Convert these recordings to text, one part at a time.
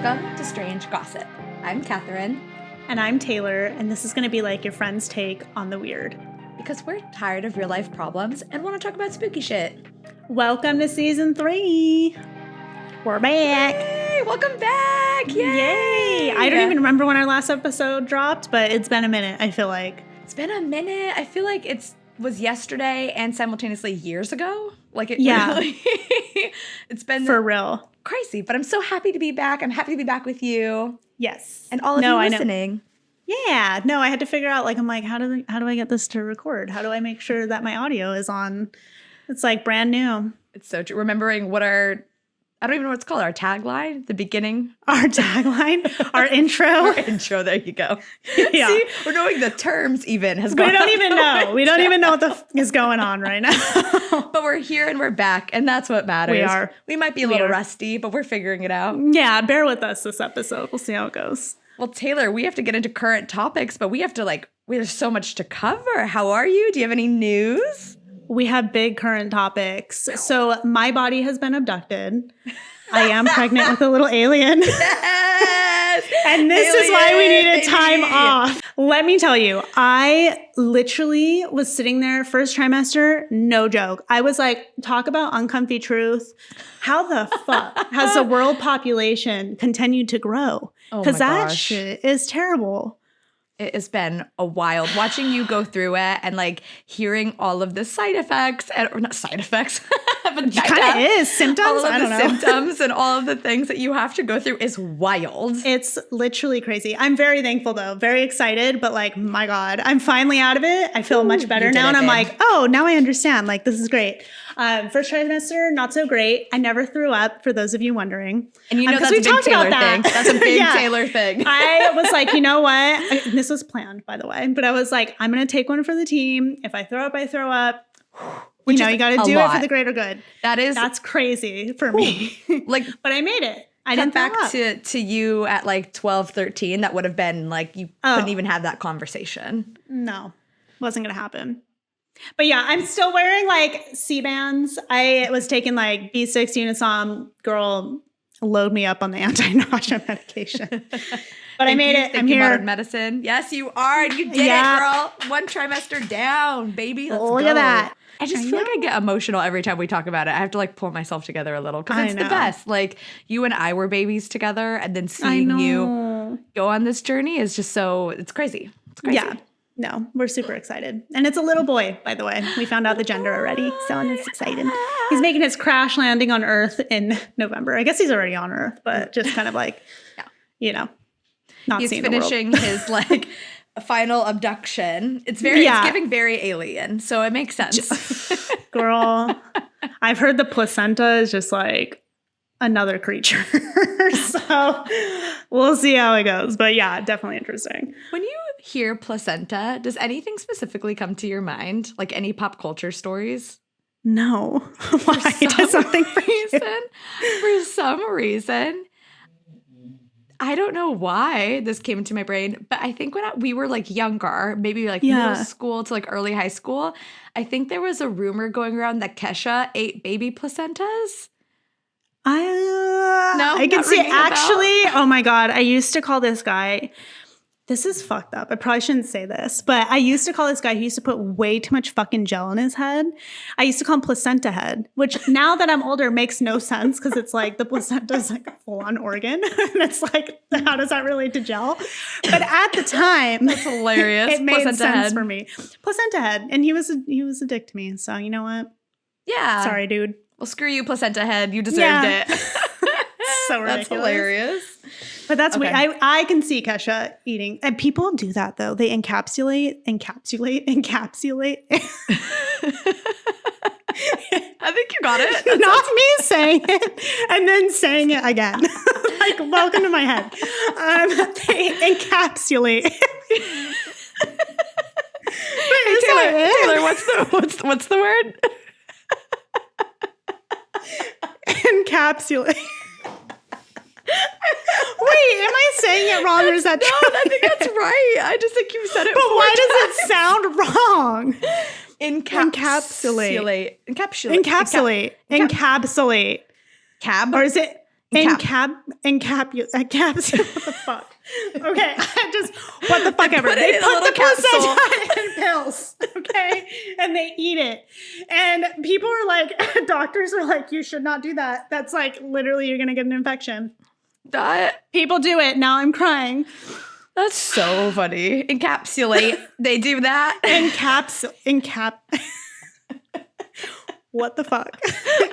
Welcome to Strange Gossip. I'm Catherine. And I'm Taylor, and this is going to be like your friend's take on the weird. Because we're tired of real life problems and want to talk about spooky shit. Welcome to season 3. We're back. Yay! Welcome back! Yay! I don't even remember when our last episode dropped, but it's been a minute, I feel like. It's been a minute. I feel like it was yesterday and simultaneously years ago. Really, it's been for real crazy, but I'm so happy to be back. I'm happy to be back with you. Yes. And all of you listening. Yeah. No, I had to figure out, how do I get this to record? How do I make sure that my audio is on? It's like brand new. It's so true. Remembering what I don't even know what it's called. Our tagline, the beginning. Our tagline, our intro. Our intro, there you go. Yeah. See, we're knowing the terms even has gone. We don't even know. We don't even know what the is going on right now. But we're here and we're back, and that's what matters. We are. We might be a little rusty, but we're figuring it out. Yeah, bear with us this episode. We'll see how it goes. Well, Taylor, we have to get into current topics, but we have to there's so much to cover. How are you? Do you have any news? We have big current topics. So my body has been abducted. I am pregnant with a little alien. Yes! And this alien, is why we needed baby. time off. Let me tell you, I literally was sitting there first trimester, no joke. I was like, talk about uncomfy truth. How the fuck has the world population continued to grow? Because that shit is terrible. It has been a wild watching you go through it and hearing all of the side effects or not side effects, but it kind of is symptoms. All of I don't know. symptoms and all of the things that you have to go through is wild. It's literally crazy. I'm very thankful though, very excited, but my God, I'm finally out of it. I feel much better now, and I'm like, oh, now I understand. This is great. First trimester, not so great. I never threw up, for those of you wondering. And that's a big Taylor thing. That's a big Taylor thing. I was like, you know what? This was planned, by the way. But I was like, I'm going to take one for the team. If I throw up, I throw up. You got to do it for the greater good. That's crazy for me. But I made it. I didn't back to you at 12, 13. That would have been you couldn't even have that conversation. No, wasn't going to happen. But yeah, I'm still wearing C-bands. I was taking B6 Unisom. Girl, load me up on the anti-nausea medication. But I made it. I'm here. Modern medicine. Yes, you are. You did it, girl. One trimester down, baby. Let's go. Look at that. I just feel like I get emotional every time we talk about it. I have to pull myself together a little because it's the best. You and I were babies together, and then seeing you go on this journey is just it's crazy. It's crazy. Yeah. No, we're super excited. And it's a little boy, by the way. We found out the gender already, so it's exciting. He's making his crash landing on Earth in November. I guess he's already on Earth, but just kind of not he's seeing finishing the world. his final abduction. It's giving very alien, so it makes sense. Girl, I've heard the placenta is just another creature. So we'll see how it goes. But yeah, definitely interesting. When you hear placenta, does anything specifically come to your mind? Any pop culture stories? No. Why? For some reason, I don't know why this came into my brain, but I think when we were younger, maybe middle school to early high school, I think there was a rumor going around that Kesha ate baby placentas. I can see actually. Oh my God. I used to call this guy. This is fucked up. I probably shouldn't say this, but I used to call this guy who used to put way too much fucking gel in his head. I used to call him placenta head, which now that I'm older makes no sense because it's the placenta is a full-on organ. And it's how does that relate to gel? But at the time, that's hilarious. It made sense for me. Placenta head. And he was a dick to me. So you know what? Yeah. Sorry, dude. Well, screw you, placenta head. You deserved it. So ridiculous. That's hilarious. But that's weird. I can see Kesha eating. And people do that, though. They encapsulate. I think you got it. Not me saying it and then saying it again. Welcome to my head. They encapsulate. Taylor, what's the word? Encapsulate. Wait, am I saying it wrong or is that true? No, I think that's right. I just think you said it. But why does it sound wrong? Encapsulate. Encapsulate. Cab? Or is it Capsule. What the fuck? Okay, what the fuck ever. They put the placenta in pills, okay, and they eat it. And people are like, doctors are like, you should not do that. That's like literally you're gonna get an infection. People do it. Now I'm crying. That's so funny. Encapsulate. They do that. What the fuck?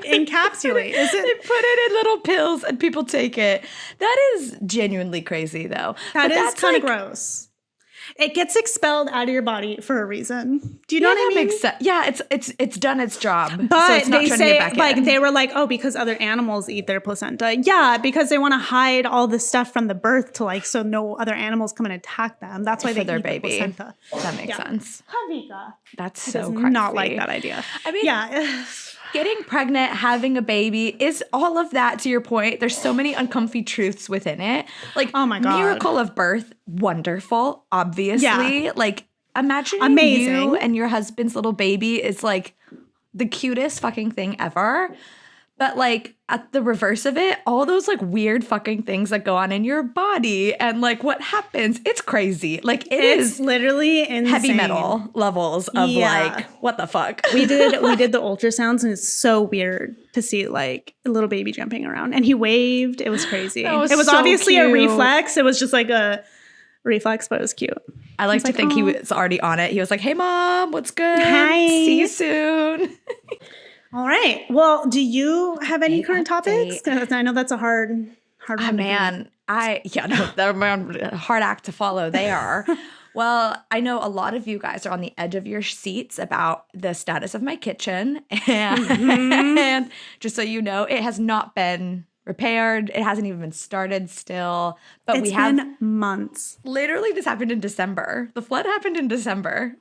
Encapsulate. Is it? They put it in little pills and people take it. That is genuinely crazy, though. That's kind of gross. It gets expelled out of your body for a reason. Do you know what I mean? Makes sense. Yeah, it's done its job. But so it's not they trying say, to get back like, in. they were like, oh, because other animals eat their placenta. Yeah, because they want to hide all the stuff from the birth to, like, so no other animals come and attack them. That's why they their eat baby. The placenta. That makes sense. Havika. That's so crazy. Not like that idea. I mean, yeah. Getting pregnant, having a baby is all of that, to your point. There's so many uncomfy truths within it. Like, oh my God. Miracle of birth, wonderful, obviously. Yeah. Like, imagining you and your husband's little baby is like the cutest fucking thing ever. But like at the reverse of it, all those like weird fucking things that go on in your body and like what happens, it's crazy. Like it's literally insane. Heavy metal levels of like, what the fuck? We did the ultrasounds and it's so weird to see like a little baby jumping around. And he waved. It was crazy. It was so obviously cute. A reflex. It was just like a reflex, but it was cute. I like to think he was already on it. He was like, hey mom, what's good? Hi. See you soon. All right. Well, do you have any current topics? Because I know that's a hard one. Oh, man. They're a hard act to follow. They are. Well, I know a lot of you guys are on the edge of your seats about the status of my kitchen. And just so you know, it has not been repaired. It hasn't even been started still. But it's been months. Literally, this happened in December. The flood happened in December.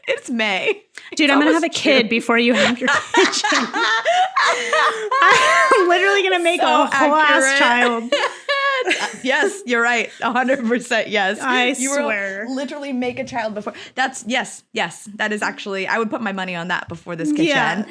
It's May. Dude, I'm going to have a kid before you have your kitchen. I'm literally going to make a whole ass child. Yes, you're right. 100% yes. I swear. Will literally make a child before. That's, yes. That is actually, I would put my money on that before this kitchen. Yeah.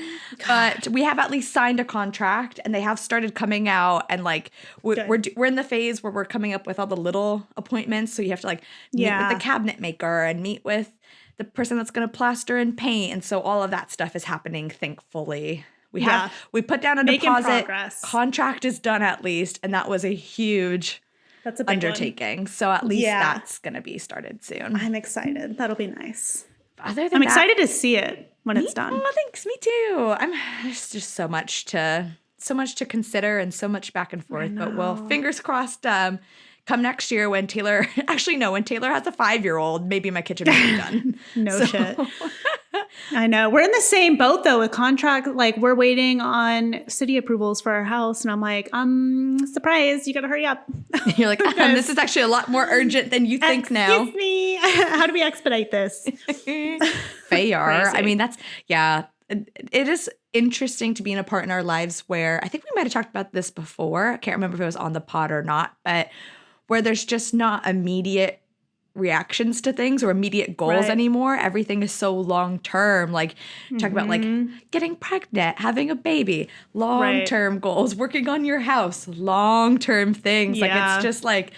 But we have at least signed a contract and they have started coming out and like, we're in the phase where we're coming up with all the little appointments. So you have to like meet with the cabinet maker and meet with the person that's going to plaster and paint. And so all of that stuff is happening, thankfully. We put down a deposit. Contract is done at least. And that was a huge undertaking. So at least that's going to be started soon. I'm excited. That'll be nice. Other than I'm excited to see it when it's done. Oh, thanks. Me too. There's just so much to consider and so much back and forth. But well, fingers crossed. Come next year when Taylor has a 5-year-old, maybe my kitchen will be done. Shit. I know. We're in the same boat though with contract. Like we're waiting on city approvals for our house. And I'm like, surprise, you got to hurry up. You're like, this is actually a lot more urgent than you think now. Excuse me. How do we expedite this? Fair. I mean, it is interesting to be in a part in our lives where I think we might have talked about this before. I can't remember if it was on the pod or not, but where there's just not immediate reactions to things or immediate goals anymore. Everything is so long term. Like talk about like getting pregnant, having a baby, long term goals, working on your house, long term things. Like it's just like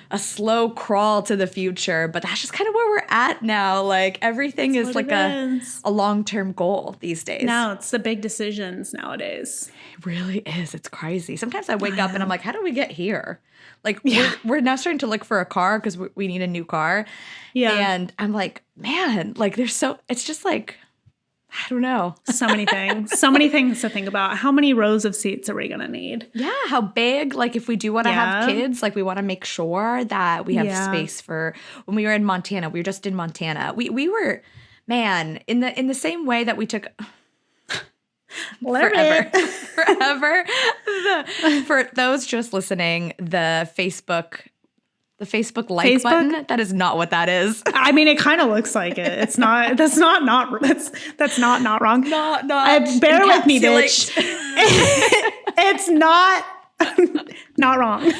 a slow crawl to the future. But that's just kind of where we're at now. Like everything is like a long term goal these days. No, it's the big decisions nowadays. It really is. It's crazy. Sometimes I wake up and I'm like, how do we get here? Like we're now starting to look for a car because we need a new car. Yeah. And I'm like, man, like it's just like, I don't know. So many things. So many things to think about. How many rows of seats are we going to need? Yeah. How big? Like if we do want to have kids, like we want to make sure that we have space for when we were in Montana. We were just in Montana. We were, man, in the same way that we took forever. For those just listening, the Facebook like button, that is not what that is. I mean, it kind of looks like it. It's not. That's not wrong. Not. Bear with me, bitch. It's not wrong.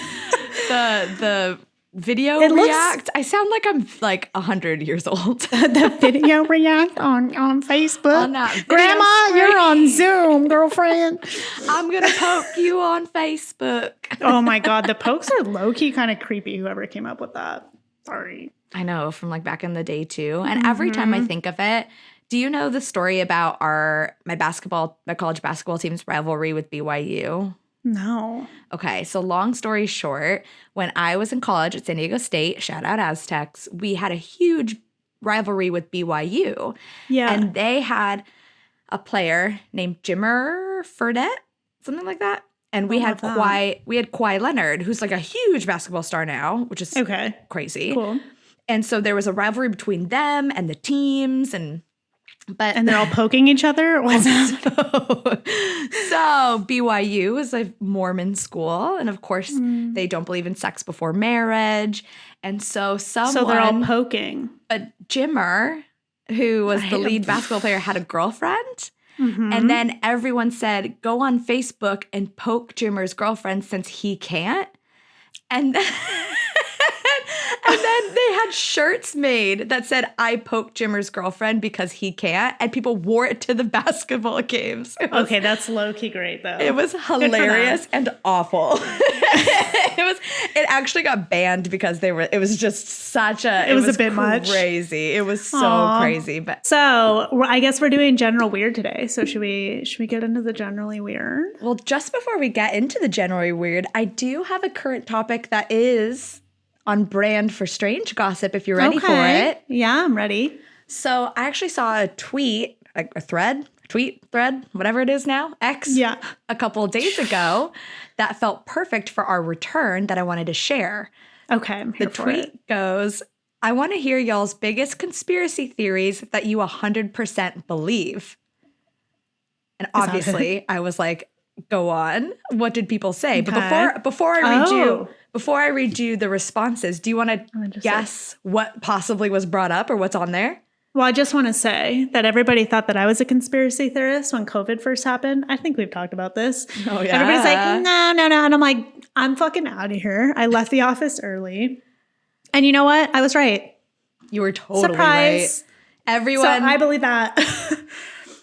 video react. I sound like I'm like 100 years old. The video react on Facebook. On that Grandma, screen. you're on Zoom, girlfriend. I'm going to poke you on Facebook. Oh my God. The pokes are low-key kind of creepy, whoever came up with that. Sorry. I know, from like back in the day too. And every time I think of it, do you know the story about my college basketball team's rivalry with BYU? No. Okay, so long story short, when I was in college at San Diego State, shout out Aztecs, we had a huge rivalry with BYU. Yeah. And they had a player named Jimmer Fredette, something like that. And we had Kawhi Leonard, who's like a huge basketball star now, which is crazy. Cool. And so there was a rivalry between them and the teams, and they're all poking each other? What's that? So BYU is a Mormon school, and of course they don't believe in sex before marriage. And so they're all poking. But Jimmer, who was the lead basketball player, had a girlfriend. And then everyone said, go on Facebook and poke Jimmer's girlfriend since he can't. And then they had shirts made that said, I poked Jimmer's girlfriend because he can't. And people wore it to the basketball games. Okay, that's low-key great, though. It was hilarious and awful. It actually got banned because it was just such a... It was a bit much. Crazy. It was so crazy. But so I guess we're doing general weird today. So should we get into the generally weird? Well, just before we get into the generally weird, I do have a current topic that is on brand for strange gossip, if you're ready for it. Yeah, I'm ready. So I actually saw a tweet, thread, whatever it is now, X, a couple of days ago that felt perfect for our return that I wanted to share. Okay, I'm here for it. The tweet goes, I want to hear y'all's biggest conspiracy theories that you 100% believe. And obviously, I was like, go on. What did people say? But before I read you the responses, do you want to guess what possibly was brought up or what's on there? Well, I just want to say that everybody thought that I was a conspiracy theorist when COVID first happened. I think we've talked about this. Oh, yeah. Everybody's like, no. And I'm like, I'm fucking out of here. I left the office early. And you know what? I was right. You were totally Surprise. Right. Everyone. So I believe that.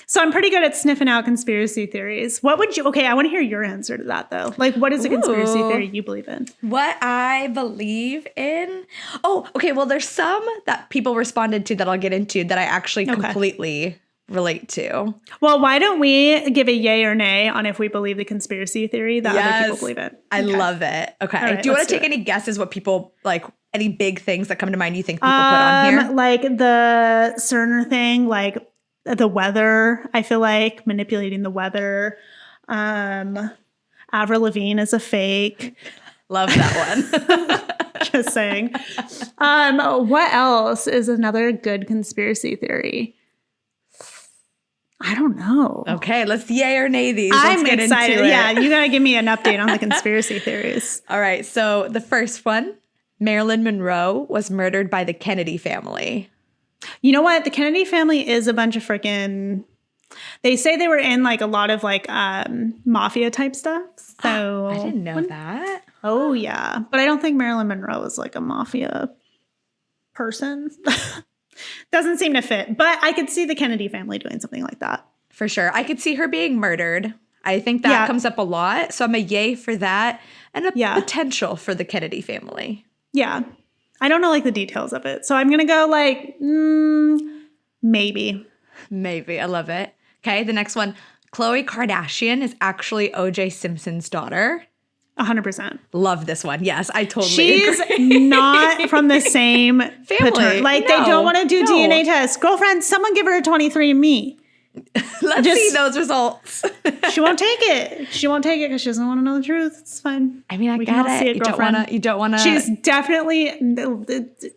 So I'm pretty good at sniffing out conspiracy theories. I want to hear your answer to that, though. Like, what is a conspiracy theory you believe in? What I believe in? Oh, okay. Well, there's some that people responded to that I'll get into that I actually completely relate to. Well, why don't we give a yay or nay on if we believe the conspiracy theory that other people believe in? I love it. Okay. Right, do you want to take any guesses what people, like, any big things that come to mind you think people put on here? Like the Cerner thing, like the weather, I feel like manipulating the weather. Avril Lavigne is a fake. Love that one. Just saying. What else is another good conspiracy theory? I don't know. Okay, let's yay or nay these. I'm excited. Yeah, you got to give me an update on the conspiracy theories. All right, so the first one, Marilyn Monroe was murdered by the Kennedy family. You know what? The Kennedy family is a bunch of freaking... They say they were in like a lot of like mafia type stuff. So I didn't know that. Oh, yeah. But I don't think Marilyn Monroe is like a mafia person. Doesn't seem to fit. But I could see the Kennedy family doing something like that. For sure. I could see her being murdered. I think that comes up a lot. So I'm a yay for that. And a potential for the Kennedy family. Yeah. I don't know like the details of it. So I'm going to go like maybe. Maybe. I love it. Okay. The next one. Khloe Kardashian is actually O.J. Simpson's daughter. 100%. Love this one. Yes, I totally agree. She's not from the same family. Like, they don't want to do DNA tests. Girlfriend, someone give her a 23andMe. Let's see those results. She won't take it. She won't take it because she doesn't want to know the truth. It's fine. I mean, I get it. You don't want to. She's definitely,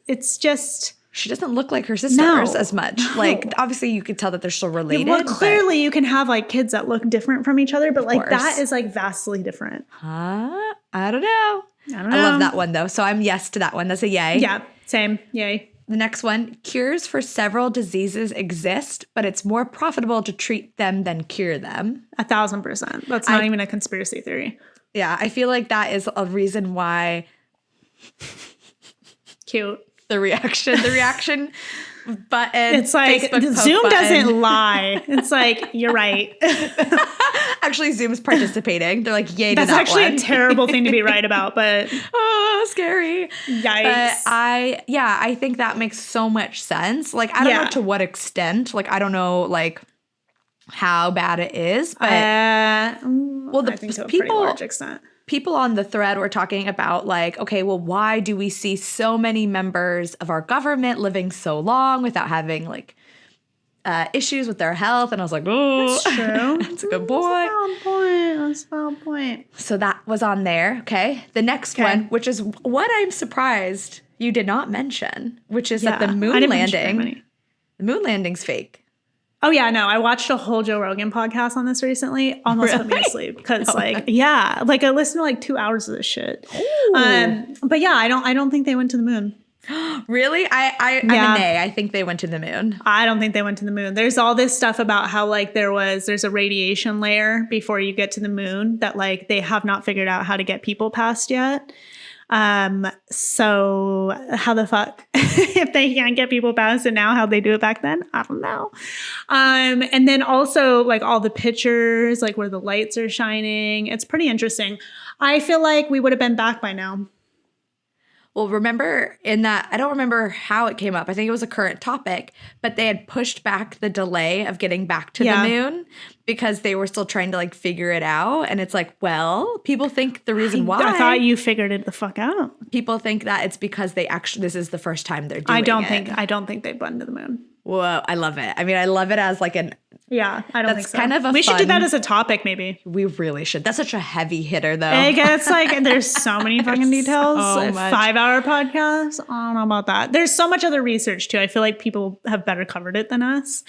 it's just... She doesn't look like her sisters as much. No. Like, obviously, you could tell that they're still related. Well, clearly, you can have, like, kids that look different from each other, but, like, that is, like, vastly different. I don't know. I love that one, though. So I'm yes to that one. That's a yay. Yeah, same. Yay. The next one, cures for several diseases exist, but it's more profitable to treat them than cure them. 1,000%. That's not even a conspiracy theory. Yeah, I feel like that is a reason why... Cute. The reaction button. It's like Zoom doesn't lie. It's like, you're right. Actually, Zoom's participating. They're like, yay to that one. That's actually a terrible thing to be right about, but oh, scary. Yikes. But I think that makes so much sense. Like, I don't know to what extent. Like, I don't know, like, how bad it is, but I think to a pretty large extent. People on the thread were talking about like, okay, well, why do we see so many members of our government living so long without having like issues with their health? And I was like, oh, that's true. That's a good point. That's a valid point. So that was on there. Okay. The next one, which is what I'm surprised you did not mention, which is that the moon landing's fake. Oh, yeah, no, I watched a whole Joe Rogan podcast on this recently. Almost put me to sleep because, I listened to like 2 hours of this shit. But yeah, I don't think they went to the moon. Really? I'm a nay. I think they went to the moon. I don't think they went to the moon. There's all this stuff about how like there's a radiation layer before you get to the moon that like they have not figured out how to get people past yet. So how the fuck, if they can't get people past it now, how'd they do it back then? I don't know. And then also like all the pictures, like where the lights are shining. It's pretty interesting. I feel like we would have been back by now. Well, remember I don't remember how it came up. I think it was a current topic, but they had pushed back the delay of getting back to the moon because they were still trying to like figure it out. And it's like, well, people think the reason why. I thought you figured it the fuck out. People think that it's because this is the first time they're doing it. I don't think they've been to the moon. Whoa, I love it. I mean, I love it as like an. Yeah, I don't think so. Kind of we should do that as a topic, maybe. We really should. That's such a heavy hitter, though. It's like there's so many fucking details. So 5-hour podcast. I don't know about that. There's so much other research too. I feel like people have better covered it than us.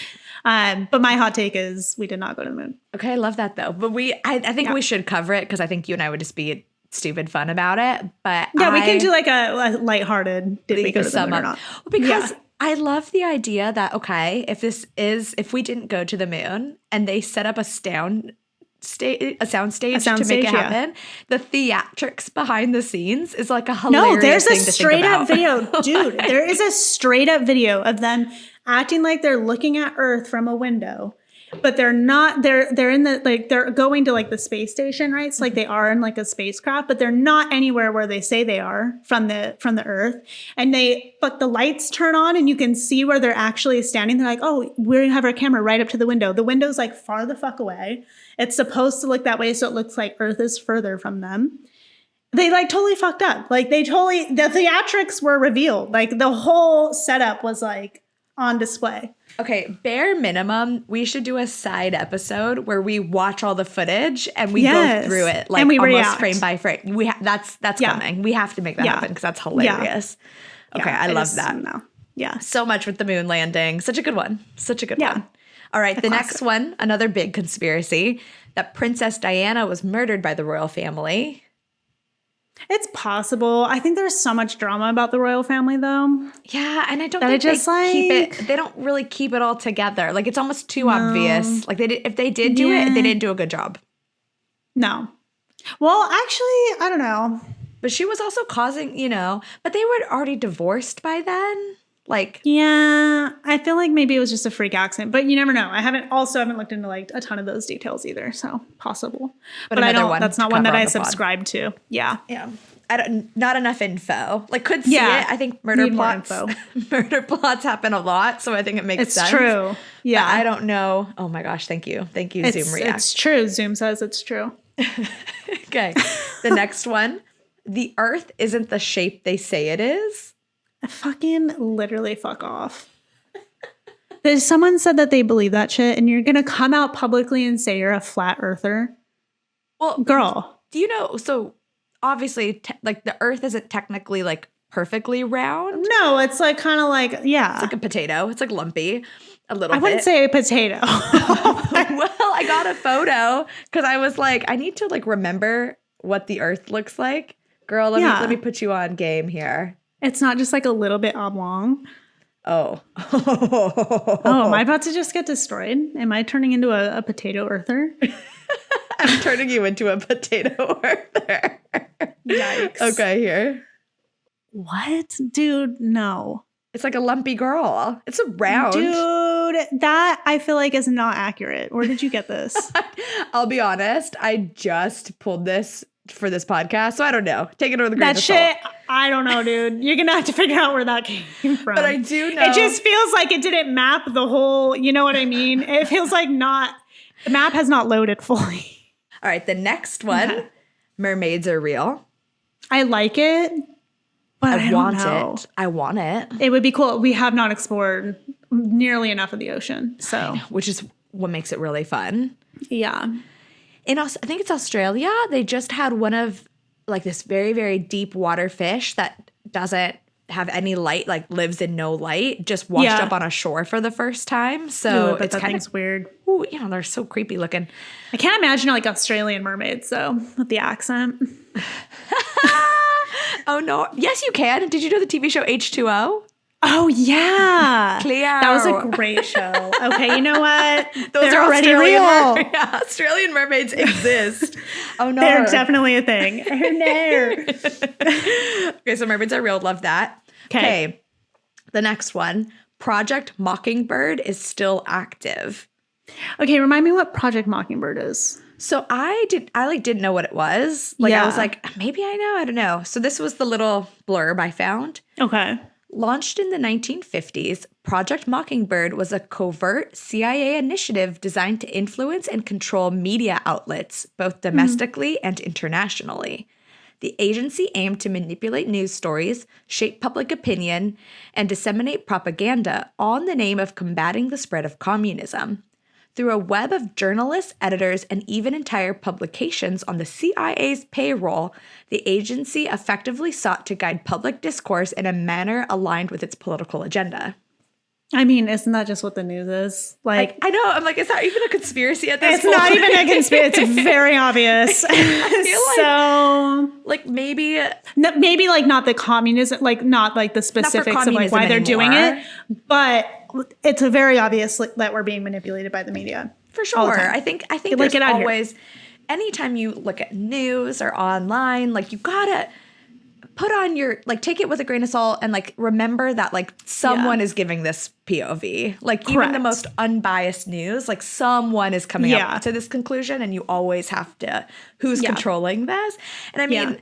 But my hot take is we did not go to the moon. Okay, I love that though. But I think we should cover it because I think you and I would just be stupid fun about it. But we can do like a lighthearted. Did we go to the moon or not? Well, because. Yeah. I love the idea that, okay, if we didn't go to the moon and they set up a soundstage to make it happen, the theatrics behind the scenes is like a hilarious thing to think about. No, there's a straight up video. Dude, there is a straight up video of them acting like they're looking at Earth from a window. But they're not, they're in the, like, they're going to like the space station, right? So like they are in like a spacecraft, but they're not anywhere where they say they are from the Earth. But the lights turn on and you can see where they're actually standing. They're like, oh, we have our camera right up to the window. The window's like far the fuck away. It's supposed to look that way. So it looks like Earth is further from them. They like totally fucked up. Like the theatrics were revealed. Like the whole setup was like on display. Okay, bare minimum, we should do a side episode where we watch all the footage and we go through it like almost react. Frame by frame. That's coming. We have to make that happen because that's hilarious. Yeah. Okay, I love that. No. Yeah. So much with the moon landing. Such a good one. All right, the next one, another big conspiracy, that Princess Diana was murdered by the royal family. It's possible. I think there's so much drama about the royal family, though. Yeah, and I don't think they don't really keep it all together. Like, it's almost too obvious. Like, if they did do it, they didn't do a good job. No. Well, actually, I don't know. But she was also causing, but they were already divorced by then. Like, yeah, I feel like maybe it was just a freak accident, but you never know. I haven't looked into like a ton of those details either, so possible. But I don't. That's not one that I subscribe to. Yeah, yeah. Not enough info. Like, could see it. I think murder plots happen a lot, so I think it makes sense. It's true. Yeah, but I don't know. Oh my gosh, thank you, Zoom React. It's true. Zoom says it's true. Okay, the next one. The Earth isn't the shape they say it is. Fucking literally fuck off. Someone said that they believe that shit and you're going to come out publicly and say you're a flat earther? Well, girl. Do you know, so obviously like the Earth isn't technically like perfectly round. No, it's like kind of like, yeah. It's like a potato. It's like lumpy a little bit. I wouldn't say a potato. Well, I got a photo because I was like, I need to like remember what the Earth looks like. Girl, let me put you on game here. It's not just like a little bit oblong. Oh. Am I about to just get destroyed? Am I turning into a potato earther? I'm turning you into a potato earther. Yikes. Okay, here. What? Dude, no. It's like a lumpy girl. It's a round. Dude, that I feel like is not accurate. Where did you get this? I'll be honest. I just pulled this for this podcast, so I don't know. Take it with a grain of salt. That shit, I don't know, dude. You're going to have to figure out where that came from. But I do know. It just feels like it didn't map the whole, you know what I mean? It feels like the map has not loaded fully. All right, the next one, okay. Mermaids are real. I like it. But I want know. it. I want it. It would be cool. We have not explored nearly enough of the ocean, so which is what makes it really fun. Yeah. I think it's Australia. They just had one of like this very, very deep water fish that doesn't have any light, like lives in no light, just washed up on a shore for the first time. So it's kind of weird. Ooh, yeah, they're so creepy looking. I can't imagine like Australian mermaids though with the accent. Oh, no. Yes, you can. Did you know the TV show H2O? Oh, yeah. Cleo. That was a great show. Okay, you know what? They're already real. Australian mermaids exist. Oh, no. They're definitely a thing. Oh, no. Okay, so mermaids are real. Love that. Okay. The next one. Project Mockingbird is still active. Okay, remind me what Project Mockingbird is. So I didn't know what it was. I was like, maybe I know, I don't know. So this was the little blurb I found. Okay. Launched in the 1950s, Project Mockingbird was a covert CIA initiative designed to influence and control media outlets, both domestically and internationally. The agency aimed to manipulate news stories, shape public opinion, and disseminate propaganda, all in the name of combating the spread of communism. Through a web of journalists, editors, and even entire publications on the CIA's payroll, the agency effectively sought to guide public discourse in a manner aligned with its political agenda. I mean, isn't that just what the news is? Like, I know. I'm like, is that even a conspiracy at this point? It's not even a conspiracy. It's very obvious. I feel like maybe like not the communism, like not like the specifics of like why they're doing it, but it's a very obvious that we're being manipulated by the media. For sure. I think there's always, anytime you look at news or online, like you gotta put on your, like, take it with a grain of salt and like remember that like someone is giving this POV. Like even the most unbiased news, like someone is coming up to this conclusion, and you always have to, who's controlling this? And I mean,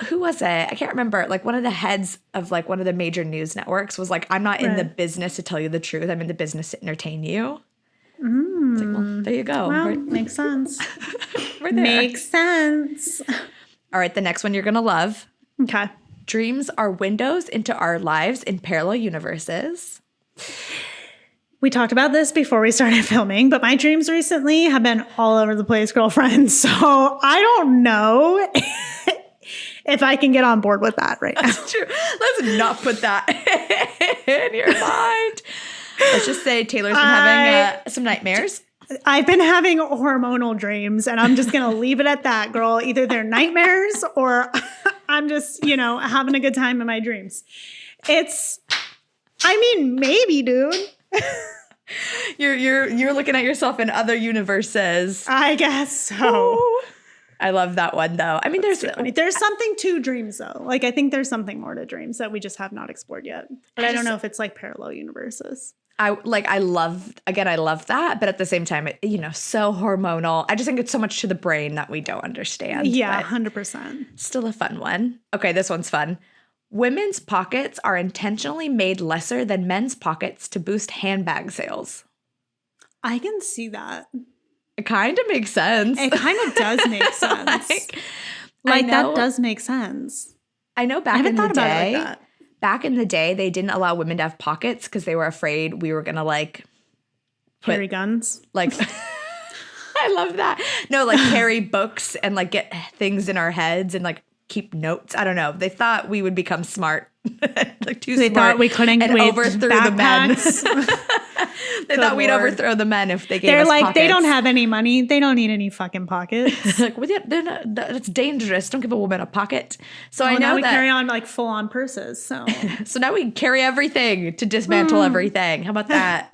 who was it? I can't remember. Like one of the heads of like one of the major news networks was like, I'm not in the business to tell you the truth. I'm in the business to entertain you. It's like, well, there you go. Well, makes sense. We're there. Makes sense. All right, the next one you're going to love. Okay. Dreams are windows into our lives in parallel universes. We talked about this before we started filming, but my dreams recently have been all over the place, girlfriend. So I don't know if I can get on board with that right now. That's true. Let's not put that in your mind. Let's just say Taylor's been having some nightmares. I've been having hormonal dreams, and I'm just going to leave it at that, girl. Either they're nightmares or I'm just, having a good time in my dreams. Maybe, dude. You're looking at yourself in other universes. I guess so. Ooh. I love that one, though. I mean, there's something to dreams, though. Like, I think there's something more to dreams that we just have not explored yet. But I don't know if it's like parallel universes. I love that. But at the same time, so hormonal. I just think it's so much to the brain that we don't understand. Yeah, 100%. Still a fun one. Okay, this one's fun. Women's pockets are intentionally made lesser than men's pockets to boost handbag sales. I can see that. It kind of makes sense. It kind of does make sense. That does make sense. I know back in the day, they didn't allow women to have pockets because they were afraid we were going to carry guns. Like, I love that. No, like carry books and like get things in our heads and like keep notes. I don't know. They thought we would become smart. Like too they smart. They thought we couldn't and overthrew the men. They thought we'd overthrow the men if they gave us pockets. They don't have any money. They don't need any fucking pockets. Like, well, that's dangerous. Don't give a woman a pocket. So I know now we that carry on like full on purses. So now we carry everything to dismantle everything. How about that?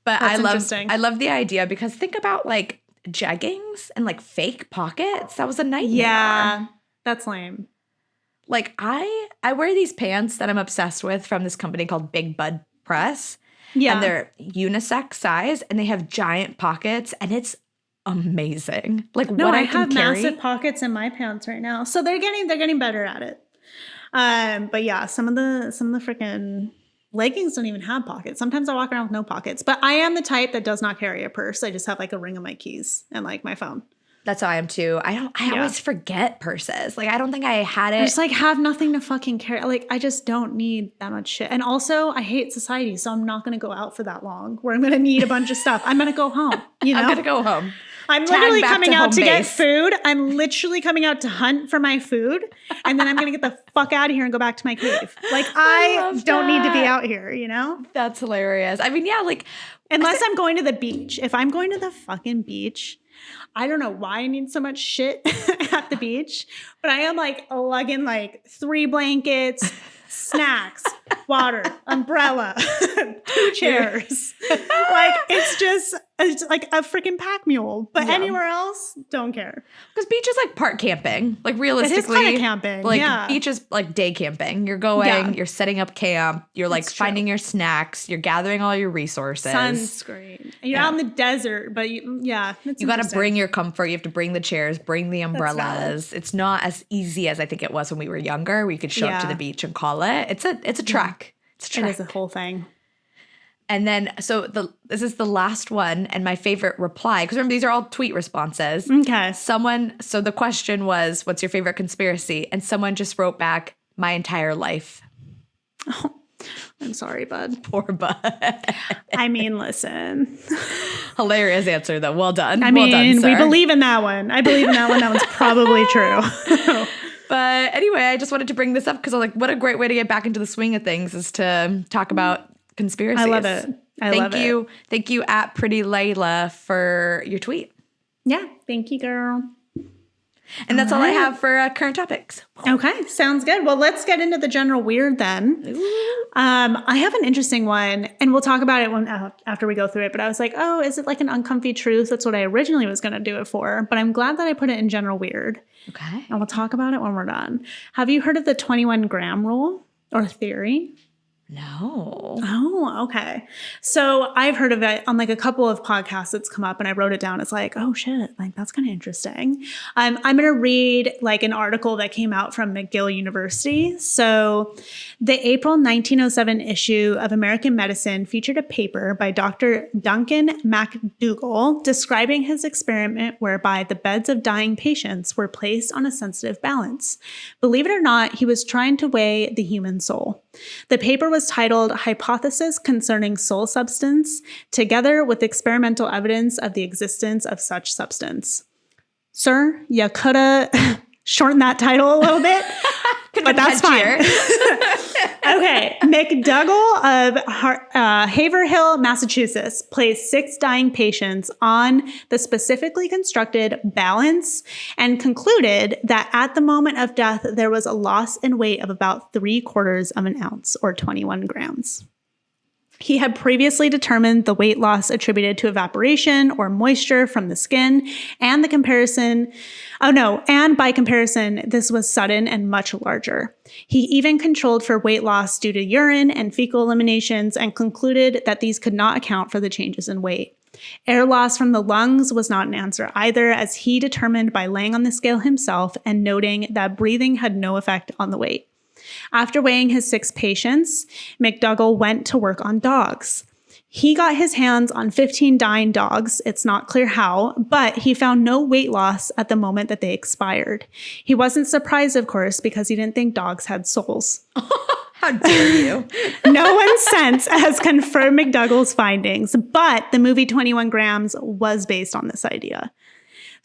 But I love the idea because think about like jeggings and like fake pockets. That was a nightmare. Yeah, that's lame. Like I wear these pants that I'm obsessed with from this company called Big Bud Press. Yeah. And they're unisex size and they have giant pockets and it's amazing. Like no, what I I can have carry. massive pockets in my pants right now. So they're getting better at it. But yeah, some of the freaking leggings don't even have pockets. Sometimes I walk around with no pockets. But I am the type that does not carry a purse. I just have like a ring of my keys and like my phone. That's how I am too. I always forget purses. Like I don't think I had it. I just like have nothing to fucking carry. Like I just don't need that much shit. And also I hate society, so I'm not gonna go out for that long where I'm gonna need a bunch of stuff. I'm gonna go home. You know? I'm gonna go home. I'm Tag literally back coming to out home to get base. food. I'm literally coming out to hunt for my food. And then I'm gonna get the fuck out of here and go back to my cave. Like I love don't need to be that. out here, you know? That's hilarious. I mean, yeah, like Unless I'm going to the beach. If I'm going to the fucking beach, I don't know why I need so much shit at the beach, but I am like lugging like 3 blankets, snacks, water, umbrella, 2 chairs. Like it's like a freaking pack mule. But anywhere else, don't care. because beach is like part camping. Like realistically, kinda camping, Like yeah. beach is like day camping. You're going, Yeah. you're setting up camp, you're like That's true. finding your snacks, you're gathering all your resources. Sunscreen. And you're out in the desert, but you got to bring your comfort. You have to bring the chairs, bring the valid. umbrellas. It's not as easy as I think it was when we were younger. Where you could show up to Yeah. the beach and call it. It's a trek. It's a It trek. is a whole thing. And then, so this is the last one and my favorite reply, because remember, these are all tweet responses. Okay. So the question was, what's your favorite conspiracy? And someone just wrote back, my entire life. Oh, I'm sorry, bud. Poor Bud. I mean, listen. Hilarious answer, though. Well done. I well done, mean, sir. we believe in that one. I believe in that one. That one's probably true. But anyway, I just wanted to bring this up because I was like, what a great way to get back into the swing of things is to talk about conspiracies. I love it. Thank you. Thank you at Pretty Layla for your tweet. Yeah. Thank you, girl. And that's all I have for current topics. Okay. Sounds good. Well, let's get into the general weird then. I have an interesting one, and we'll talk about it after we go through it. But I was like, oh, is it like an uncomfy truth? That's what I originally was going to do it for. But I'm glad that I put it in general weird. Okay. And we'll talk about it when we're done. Have you heard of the 21 gram rule or theory? No. Oh, okay. So I've heard of it on like a couple of podcasts that's come up, and I wrote it down. It's like, oh shit, like that's kind of interesting. I'm going to read like an article that came out from McGill University. So the April 1907 issue of American Medicine featured a paper by Dr. Duncan McDougall describing his experiment whereby the beds of dying patients were placed on a sensitive balance. Believe it or not, he was trying to weigh the human soul. The paper was titled Hypothesis Concerning Soul Substance, together with experimental evidence of the existence of such substance. Sir, you could have shortened that title a little bit, but that's fine. Okay, McDougall of Haverhill, Massachusetts, placed 6 dying patients on the specifically constructed balance and concluded that at the moment of death, there was a loss in weight of about 3/4 of an ounce or 21 grams. He had previously determined the weight loss attributed to evaporation or moisture from the skin, and by comparison, this was sudden and much larger. He even controlled for weight loss due to urine and fecal eliminations and concluded that these could not account for the changes in weight. Air loss from the lungs was not an answer either, as he determined by laying on the scale himself and noting that breathing had no effect on the weight. After weighing his 6 patients, McDougall went to work on dogs. He got his hands on 15 dying dogs. It's not clear how, but he found no weight loss at the moment that they expired. He wasn't surprised, of course, because he didn't think dogs had souls. How dare you? No one since has confirmed McDougall's findings, but the movie 21 Grams was based on this idea.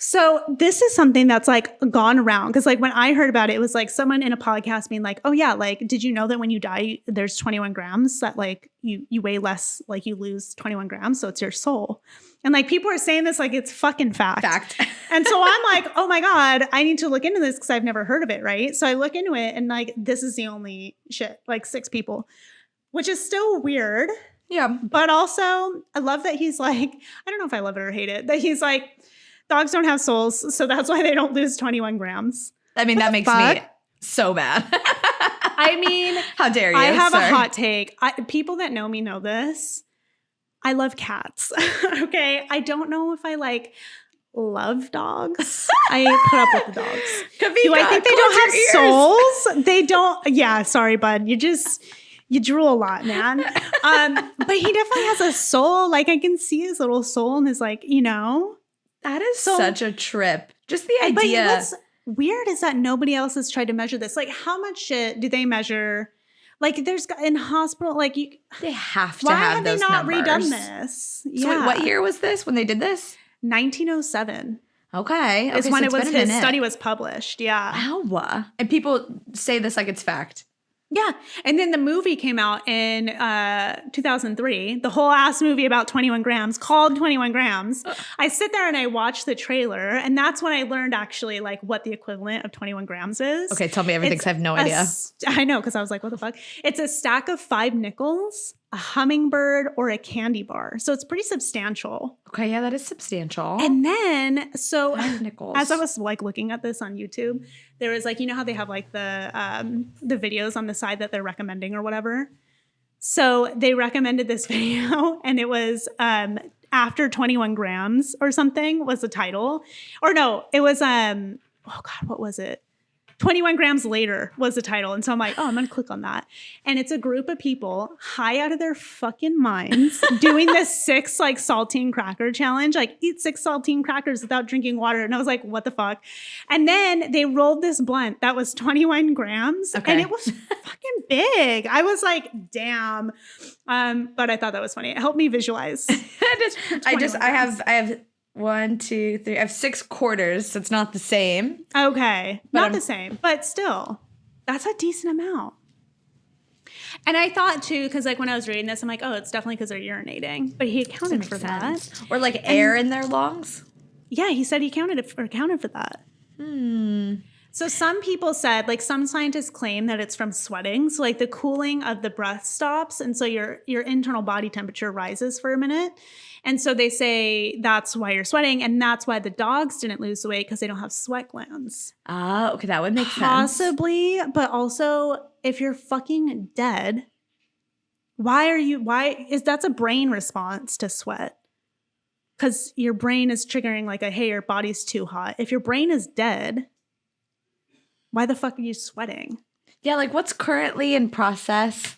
So this is something that's like gone around, because like when I heard about it, it was like someone in a podcast being like, oh yeah, like, did you know that when you die, there's 21 grams that like you weigh less, like you lose 21 grams. So it's your soul. And like people are saying this like it's fucking fact. And so I'm like, oh my God, I need to look into this because I've never heard of it. Right. So I look into it and like, this is the only shit, like 6 people, which is still weird. Yeah. But also I love that he's like, I don't know if I love it or hate it, that he's like, dogs don't have souls, so that's why they don't lose 21 grams. I mean, that makes me So bad. I mean, how dare you? I have a hot take. People that know me know this. I love cats. Okay. I don't know if I like love dogs. I put up with the dogs. Do I think they don't have souls? They don't. Yeah. Sorry, bud. You drool a lot, man. But he definitely has a soul. Like I can see his little soul and his like, That is such a trip. Just the idea. But what's weird is that nobody else has tried to measure this. Like how much shit do they measure? Like there's in hospital, like they have to why have those not numbers. Redone this? So wait, what year was this when they did this? 1907. Okay. Is when his study was published. Yeah. Wow. And people say this like it's fact. Yeah. And then the movie came out in 2003, the whole ass movie about 21 grams called 21 grams. I sit there and I watch the trailer and that's when I learned actually like what the equivalent of 21 grams is. Okay. Tell me everything because I have no idea. I know because I was like, what the fuck? It's a stack of 5 nickels, a hummingbird, or a candy bar. So it's pretty substantial. Okay. Yeah, that is substantial. And then, so 5 nickels. As I was like looking at this on YouTube, there was like, how they have like the videos on the side that they're recommending or whatever. So they recommended this video and it was after 21 grams or something was the title. Or no, it was, oh God, what was it? 21 grams later was the title. And so I'm like, I'm going to click on that. And it's a group of people high out of their fucking minds doing this 6 like saltine cracker challenge, like eat 6 saltine crackers without drinking water. And I was like, what the fuck? And then they rolled this blunt that was 21 grams and it was fucking big. I was like, damn. But I thought that was funny. It helped me visualize. I have 1, 2, 3. I have 6 quarters, so it's not the same. Okay. Not the same, but still, that's a decent amount. And I thought too, because like when I was reading this, I'm like, it's definitely because they're urinating. But he accounted for that. Or like air in their lungs? Yeah, he said he accounted for that. So some people said, like some scientists claim that it's from sweating. So like the cooling of the breath stops. And so your internal body temperature rises for a minute. And so they say that's why you're sweating. And that's why the dogs didn't lose the weight because they don't have sweat glands. Ah, okay. That would make sense. Possibly. But also if you're fucking dead, that's a brain response to sweat. Because your brain is triggering like hey, your body's too hot. If your brain is dead, why the fuck are you sweating? Yeah, like what's currently in process?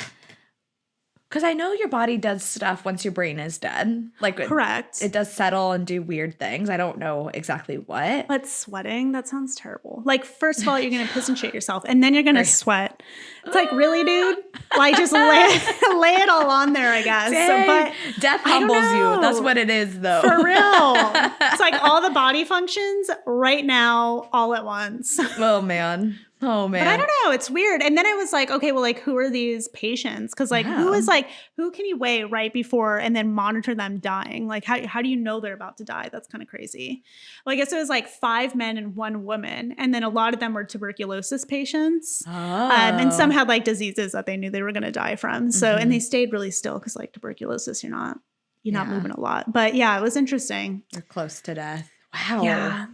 Because I know your body does stuff once your brain is dead. Like correct. It does settle and do weird things. I don't know exactly what. But sweating, that sounds terrible. Like first of all, you're going to piss and shit yourself and then you're going to sweat. It's like, really, dude? Like just lay it all on there, I guess. Dang. But death humbles you. That's what it is though. For real. It's like all the body functions right now, all at once. Oh, man. But I don't know. It's weird. And then I was like, okay, well, like, who are these patients? Because, like, who can you weigh right before and then monitor them dying? Like, how do you know they're about to die? That's kind of crazy. Well, I guess it was like 5 men and 1 woman. And then a lot of them were tuberculosis patients. And some had like diseases that they knew they were going to die from. So, and they stayed really still because like tuberculosis, you're not moving a lot. But yeah, it was interesting. You're close to death. Wow. Yeah.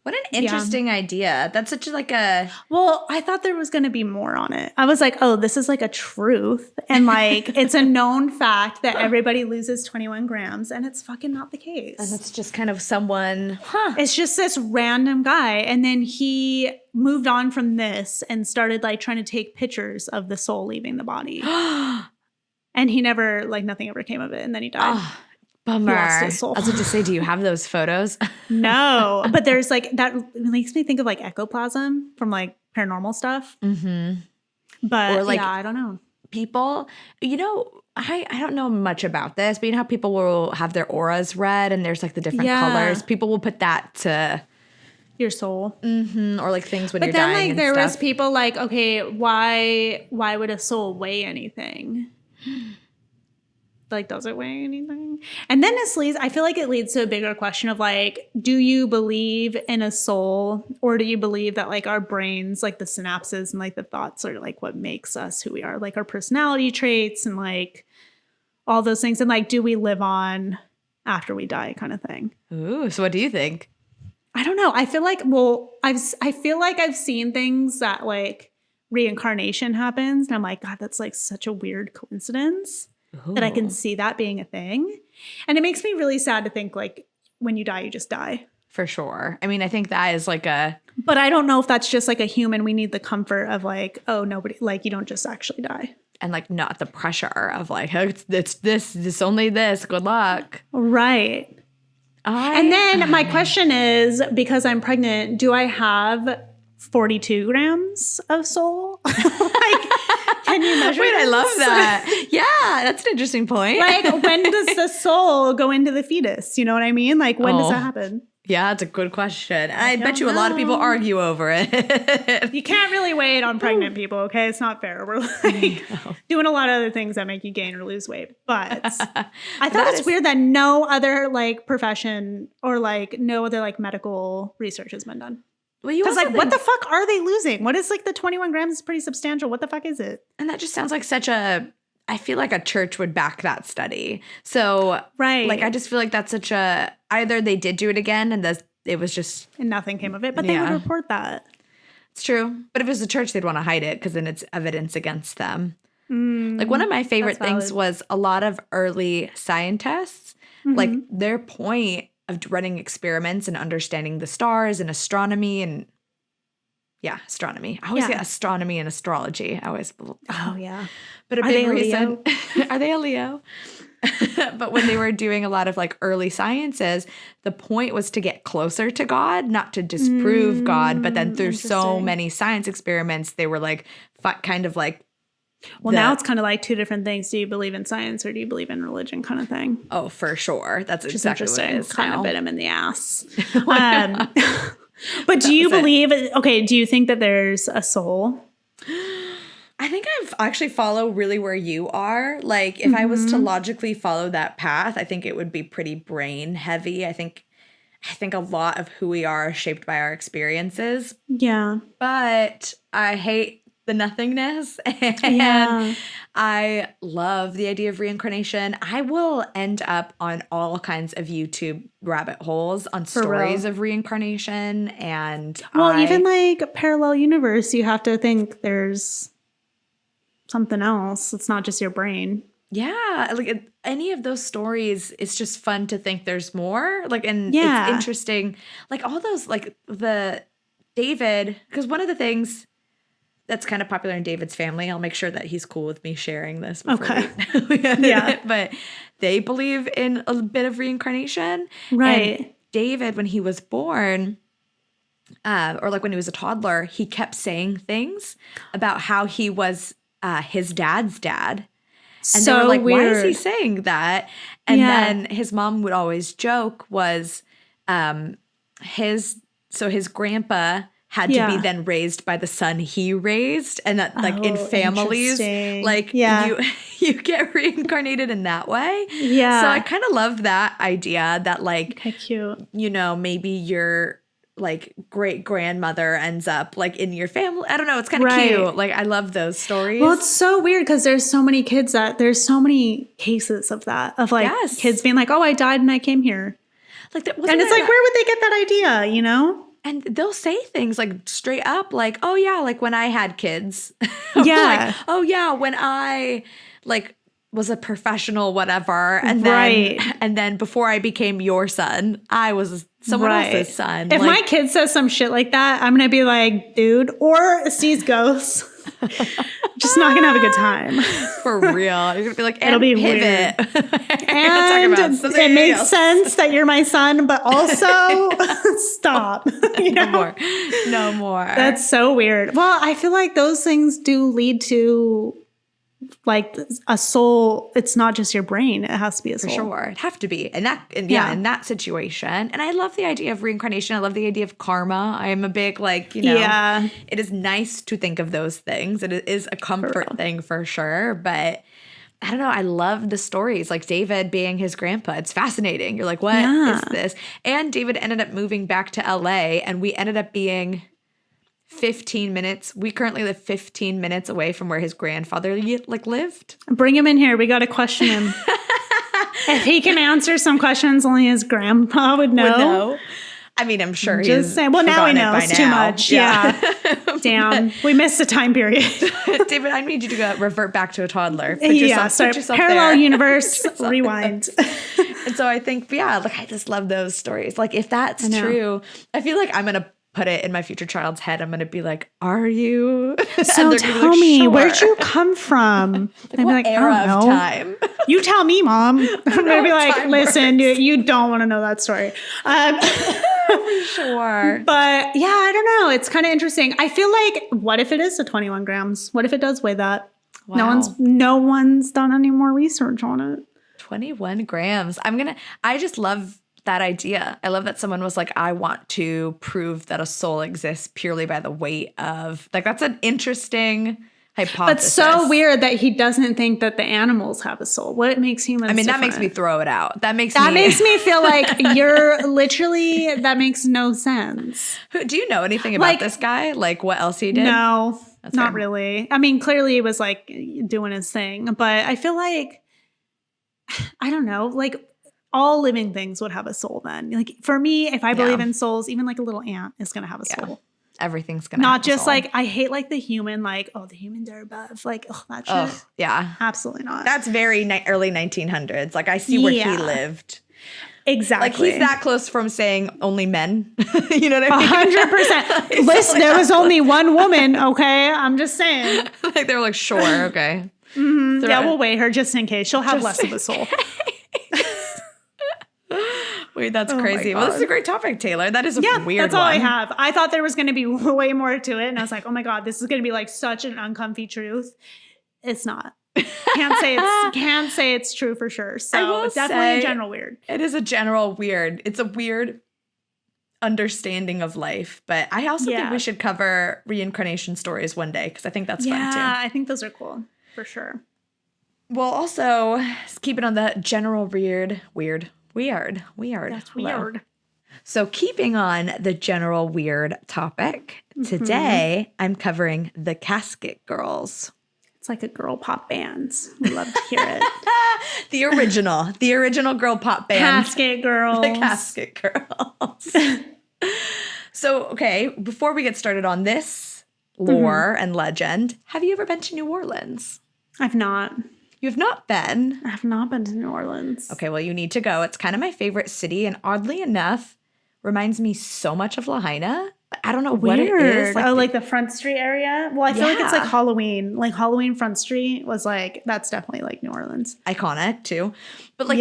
What an interesting idea. That's such like a... Well, I thought there was going to be more on it. I was like, this is like a truth. And like, it's a known fact that everybody loses 21 grams and it's fucking not the case. And it's just kind of someone... It's just this random guy. And then he moved on from this and started like trying to take pictures of the soul leaving the body. And he never, like nothing ever came of it. And then he died. Bummer. He lost his soul. I was about to say, do you have those photos? No, but there's like that makes me think of like ectoplasm from like paranormal stuff. Mm-hmm. But or like, I don't know. People, I don't know much about this, but you know how people will have their auras read and there's like the different colors. People will put that to your soul, or like things when you're dying. But then like there was people like, okay, why would a soul weigh anything? Like, does it weigh anything? And then I feel like it leads to a bigger question of like, do you believe in a soul or do you believe that like our brains, like the synapses and like the thoughts are like what makes us who we are, like our personality traits and like all those things. And like, do we live on after we die kind of thing? Ooh, so what do you think? I don't know. I feel like, I feel like I've seen things that like reincarnation happens. And I'm like, God, that's like such a weird coincidence that I can see that being a thing. And it makes me really sad to think like when you die, you just die. For sure. I mean, I think that is like but I don't know if that's just like a human. We need the comfort of like, oh, nobody, like you don't just actually die. And like not the pressure of like, oh, it's only this, good luck. Right. And then my question is, because I'm pregnant, do I have 42 grams of soul? Like, can you measure Wait, this? I love that. Yeah, that's an interesting point. Like, when does the soul go into the fetus? You know what I mean? Like, when does that happen? Yeah, it's a good question. I bet you a lot of people argue over it. You can't really weigh it on pregnant people, okay? It's not fair. We're like doing a lot of other things that make you gain or lose weight. But I thought it's weird that no other like profession or like no other like medical research has been done. Well, because like, what the fuck are they losing? What is like the 21 grams is pretty substantial. What the fuck is it? And that just sounds like I feel like a church would back that study. So, right. Like, I just feel like that's such either they did do it again and it was just. And nothing came of it, but they would report that. It's true. But if it was a church, they'd want to hide it because then it's evidence against them. Like, one of my favorite things was a lot of early scientists, like their point of running experiments and understanding the stars and astronomy and astronomy. I always get astronomy and astrology. I always. Oh, yeah. But a big reason. Are they a Leo? But when they were doing a lot of like early sciences, the point was to get closer to God, not to disprove God. But then through so many science experiments, they were like kind of like. Well, now it's kind of like two different things. Do you believe in science or do you believe in religion kind of thing? Oh, for sure. That's which exactly is what it is kind now. of bit him in the ass. But do you believe, do you think that there's a soul? I think I've actually follow really where you are. Like if I was to logically follow that path, I think it would be pretty brain heavy. I think a lot of who we are is shaped by our experiences. Yeah. But I hate the nothingness and I love the idea of reincarnation. I will end up on all kinds of YouTube rabbit holes on stories of reincarnation and even like parallel universe, you have to think there's something else. It's not just your brain. Yeah, like any of those stories, it's just fun to think there's more. Like, and it's interesting. Like all those, like the David, because one of the things that's kind of popular in David's family, I'll make sure that he's cool with me sharing this. Okay. But they believe in a bit of reincarnation. Right. And David, when he was born, or like when he was a toddler, he kept saying things about how he was his dad's dad. And they were like, weird. Why is he saying that? And then his mom would always joke was his grandpa had to be then raised by the son he raised. And that like in families, like you get reincarnated in that way. Yeah. So I kind of love that idea that like, cute. You know, maybe your like great grandmother ends up like in your family. I don't know. It's kind of cute. Like I love those stories. Well, it's so weird because there's so many kids there's so many cases of that, of like kids being like, oh, I died and I came here. Like that, and it's like, where would they get that idea, you know? And they'll say things like straight up like, oh yeah, like when I had kids. Yeah. Like, oh yeah, when I like was a professional whatever. And then before I became your son, I was someone else's son. If my kid says some shit like that, I'm going to be like, dude, or sees ghosts. Just not going to have a good time. For real. You're going to be like, it'll be pivot. And it makes sense that you're my son, but also stop. You know? No more. That's so weird. Well, I feel like those things do lead to like a soul. It's not just your brain. It has to be a soul. For sure. It'd have to be. In that situation. And I love the idea of reincarnation. I love the idea of karma. I am a big like, you know, it is nice to think of those things. It is a comfort thing for sure. But I don't know. I love the stories like David being his grandpa. It's fascinating. You're like, what is this? And David ended up moving back to LA and we ended up being 15 minutes. We currently live 15 minutes away from where his grandfather like lived. Bring him in here. We got to question him. If he can answer some questions only his grandpa would know. I mean, I'm sure he's just saying. Well, now he knows too much. Yeah. Damn. We missed a time period. David, I need you to revert back to a toddler. Put yourself parallel there. Universe, rewind. And so I think, like I just love those stories. Like if that's true, I feel like I'm going to put it in my future child's head. I'm going to be like, are you? So tell me, sure. Where'd you come from? Like, what like, era of time? You tell me, Mom. I'm going to be like, listen, you don't want to know that story. For sure. But yeah, I don't know. It's kind of interesting. I feel like, what if it is the 21 grams? What if it does weigh that? Wow. No one's done any more research on it. 21 grams. I just love that idea. I love that someone was like, I want to prove that a soul exists purely by the weight of, like, that's an interesting hypothesis. But so weird that he doesn't think that the animals have a soul. What makes humans different? That makes me throw it out. That makes me feel like you're literally, that makes no sense. Do you know anything about this guy? Like what else he did? No, not really. I mean, clearly he was like doing his thing, but I feel like, I don't know, like all living things would have a soul then. Like for me, if I believe in souls, even like a little ant is going to have a soul. Everything's going to not just like, I hate like the human, like, oh, the humans are above. Like, oh, that shit. Oh, yeah. Absolutely not. That's very early 1900s. Like I see where he lived. Exactly. Like he's that close from saying only men. You know what I mean? 100%. Listen, there was only one woman. Okay. I'm just saying. Like they were like, sure. Okay. Mm-hmm. Yeah, we'll weigh her just in case. She'll have less of a soul. Wait, that's crazy. Well, this is a great topic, Taylor. That is a weird one. That's all I have. I thought there was going to be way more to it. And I was like, oh my God, this is going to be like such an uncomfy truth. It's not. Can't say it's true for sure. So it's definitely a general weird. It is a general weird. It's a weird understanding of life. But I also think we should cover reincarnation stories one day because I think that's fun too. Yeah, I think those are cool. For sure. Well, also, keep it on the general weird. That's weird. So keeping on the general weird topic, today I'm covering the Casket Girls. It's like a girl pop band. We love to hear it. The original girl pop band. Casket Girls. The Casket Girls. So, okay, before we get started on this lore and legend, have you ever been to New Orleans? I've not. You have not been? I have not been to New Orleans. Okay, well, you need to go. It's kind of my favorite city, and oddly enough, reminds me so much of Lahaina. I don't know what it is. Like the Front Street area? Well, I feel like it's like Halloween. Like Halloween Front Street was like, that's definitely like New Orleans. Iconic, too. But like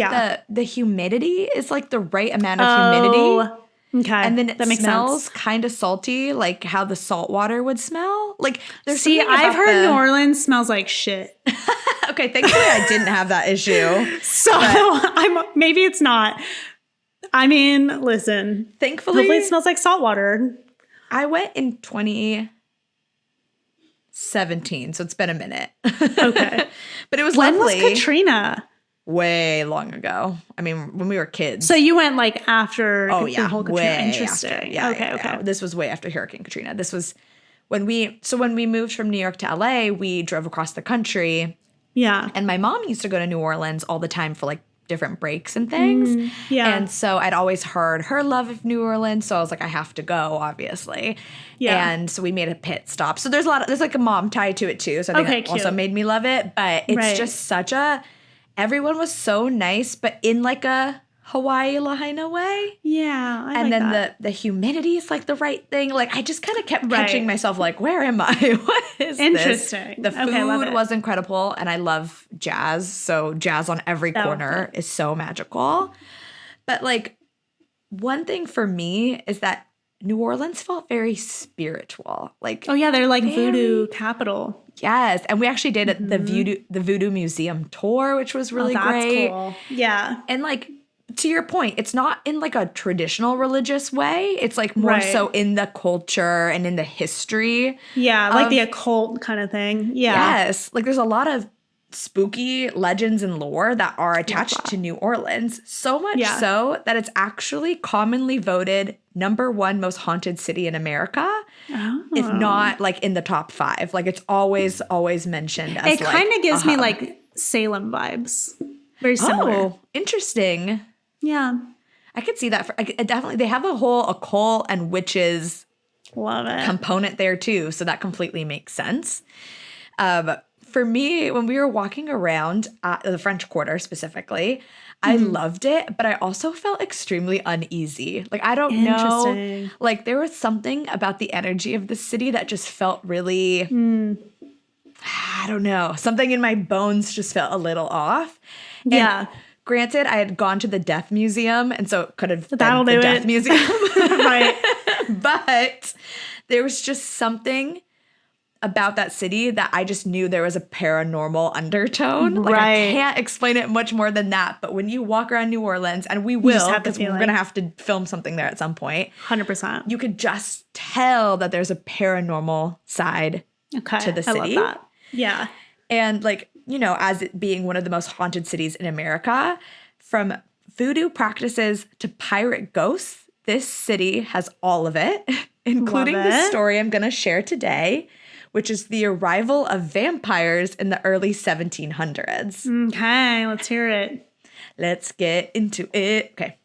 the humidity is like the right amount of humidity. Okay. And then it smells kind of salty, like how the salt water would smell. Like there's I've heard New Orleans smells like shit. Okay, thankfully I didn't have that issue. So maybe it's not. I mean, listen. Thankfully, hopefully it smells like salt water. I went in 2017, so it's been a minute. Okay. But it was when lovely. When was Katrina? Way long ago. I mean, when we were kids. So you went like after the whole Katrina. Way interesting. After. Yeah, okay. This was way after Hurricane Katrina. This was when we moved from New York to LA, we drove across the country. Yeah. And my mom used to go to New Orleans all the time for like different breaks and things. Yeah. And so I'd always heard her love of New Orleans. So I was like, I have to go, obviously. Yeah. And so we made a pit stop. So there's like a mom tie to it too. So I think that also made me love it. But it's just everyone was so nice, but in like a Hawaii Lahaina way. Yeah. And then the humidity is like the right thing. Like I just kind of kept catching myself like, where am I? What is interesting. This? The food was incredible. And I love jazz. So jazz on every corner is so magical. But like one thing for me is that New Orleans felt very spiritual. Like, oh yeah, they're like voodoo capital. Yes, and we actually did the Voodoo Museum tour, which was really great. Cool. Yeah, and like to your point, it's not in like a traditional religious way. It's like more so in the culture and in the history. Yeah, like the occult kind of thing. Yeah. Yes, like there's a lot of spooky legends and lore that are attached to New Orleans. So much so that it's actually commonly voted #1 most haunted city in America, if not like in the top 5. Like it's always mentioned as it kind of gives me like Salem vibes. Very similar. Oh, interesting. Yeah. I could see that. Definitely, they have a whole occult and witches Love it. component there too. So that completely makes sense. For me, when we were walking around the French Quarter specifically, I loved it, but I also felt extremely uneasy. Like, I don't know. Like, there was something about the energy of the city that just felt really, I don't know. Something in my bones just felt a little off. And granted, I had gone to the Death Museum, and so it could have been the Death Museum. Right. But there was just something about that city that I just knew there was a paranormal undertone. Like, I can't explain it much more than that. But when you walk around New Orleans, and we will, because we're going to have to film something there at some point. 100%. You could just tell that there's a paranormal side to the city. I love that. Yeah. And like, you know, as it being one of the most haunted cities in America, from voodoo practices to pirate ghosts, this city has all of it, including the story I'm going to share today, which is the arrival of vampires in the early 1700s. Okay, let's hear it. Let's get into it. Okay.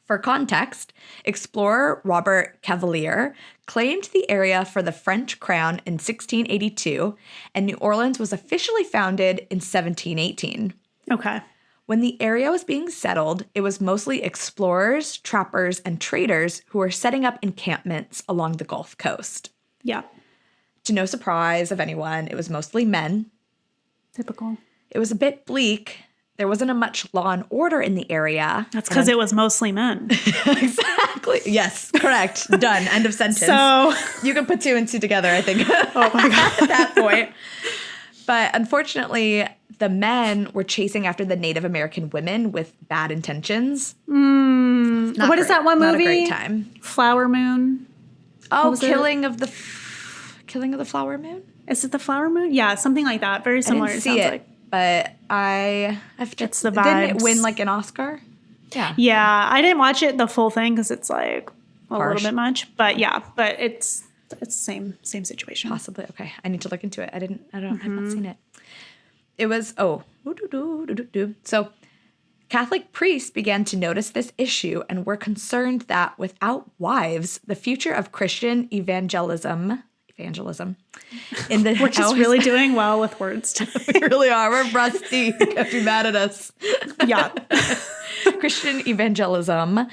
For context, explorer Robert Cavalier claimed the area for the French crown in 1682, and New Orleans was officially founded in 1718. Okay. When the area was being settled, it was mostly explorers, trappers, and traders who were setting up encampments along the Gulf Coast. Yeah. To no surprise of anyone, it was mostly men. Typical. It was a bit bleak. There wasn't a much law and order in the area. That's because it was mostly men. Exactly. Yes, correct. Done. End of sentence. So you can put two and two together, I think. Oh my God. At that point. But unfortunately, the men were chasing after the Native American women with bad intentions. What is that one movie? Not a great time. Flower Moon. Oh, Killing of the Flower Moon? Is it the Flower Moon? Yeah, something like that. Very similar. I didn't see it, but it's the vibes. Didn't it win like an Oscar? Yeah. Yeah, I didn't watch it the full thing because it's like a little bit much. But yeah, but it's same situation. Possibly. Okay, I need to look into it. I have not seen it. It was so Catholic priests began to notice this issue and were concerned that without wives, the future of Christian evangelism in the we're just really doing well with words today. We really are. We're rusty. Can't be mad at us. Yeah. Christian evangelism.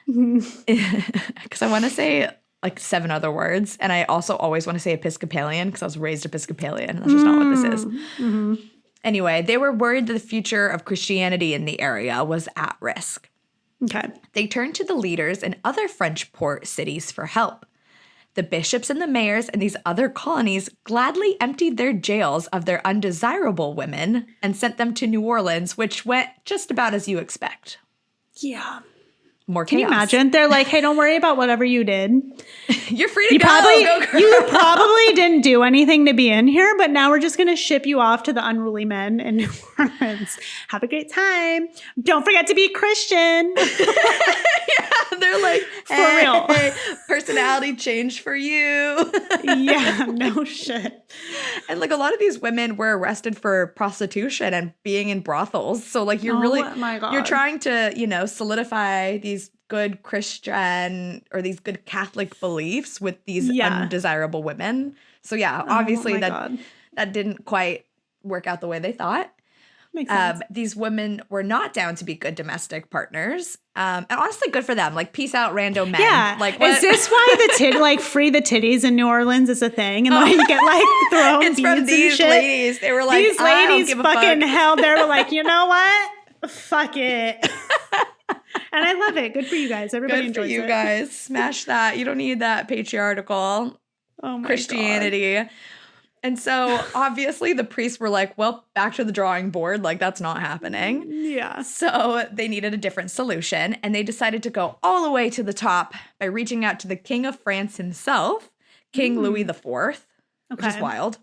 Because I want to say like 7 other words, and I also always want to say Episcopalian because I was raised Episcopalian. That's just not what this is. Mm-hmm. Anyway, they were worried that the future of Christianity in the area was at risk. Okay. They turned to the leaders in other French port cities for help. The bishops and the mayors in these other colonies gladly emptied their jails of their undesirable women and sent them to New Orleans, which went just about as you expect. Yeah. More chaos. Can you imagine? They're like, hey, don't worry about whatever you did. You're free to go. You probably didn't do anything to be in here, but now we're just going to ship you off to the unruly men in New Orleans. Have a great time. Don't forget to be Christian. Yeah, they're like, for real. Personality change for you. Yeah, no shit. And like a lot of these women were arrested for prostitution and being in brothels. So like you're my God. you're trying to, solidify these good Christian or these good Catholic beliefs with these undesirable women. So yeah, obviously that didn't quite work out the way they thought. Makes sense. These women were not down to be good domestic partners. And honestly, good for them. Like, peace out, rando men. Yeah. Like, what? Is this why free the titties in New Orleans is a thing? And you get thrown it's beads from these and shit. Ladies. They were like, these ladies fucking fuck. hell. They were like, you know what? Fuck it. And I love it. Good for you guys. Everybody enjoys it. Good for you guys. Smash that. You don't need that patriarchal Christianity. God. And so obviously the priests were like, well, back to the drawing board. Like, that's not happening. Yeah. So they needed a different solution. And they decided to go all the way to the top by reaching out to the King of France himself, King Louis IV, which is wild.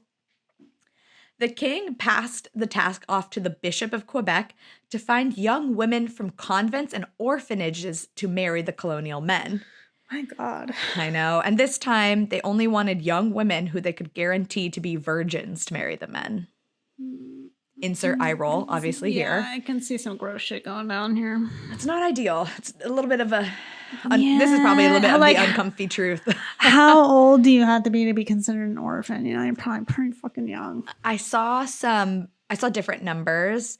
The king passed the task off to the Bishop of Quebec to find young women from convents and orphanages to marry the colonial men. My God. I know. And this time, they only wanted young women who they could guarantee to be virgins to marry the men. Insert eye roll, obviously, here. I can see some gross shit going down here. It's not ideal. It's a little bit of a... this is probably a little bit of the uncomfy truth. How old do you have to be considered an orphan? You know, you're probably pretty fucking young. I saw different numbers.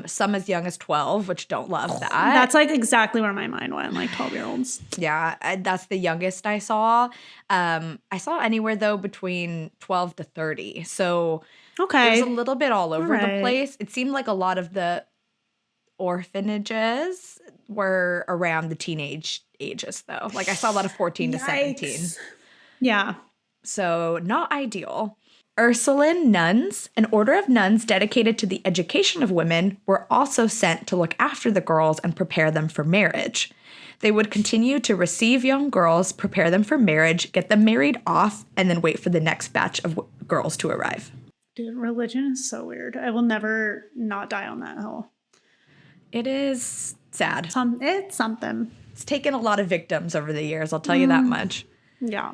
Some as young as 12, which don't love that. That's like exactly where my mind went, like 12-year-olds. Yeah, that's the youngest I saw. I saw anywhere, though, between 12 to 30. So okay, it was a little bit all over the place. It seemed like a lot of the orphanages were around the teenage ages, though. Like I saw a lot of 14 to 17. Yeah. So not ideal. Ursuline nuns, an order of nuns dedicated to the education of women, were also sent to look after the girls and prepare them for marriage. They would continue to receive young girls, prepare them for marriage, get them married off, and then wait for the next batch of girls to arrive. Dude, religion is so weird. I will never not die on that hill. It is sad. It's something. It's taken a lot of victims over the years, I'll tell you that much. Yeah.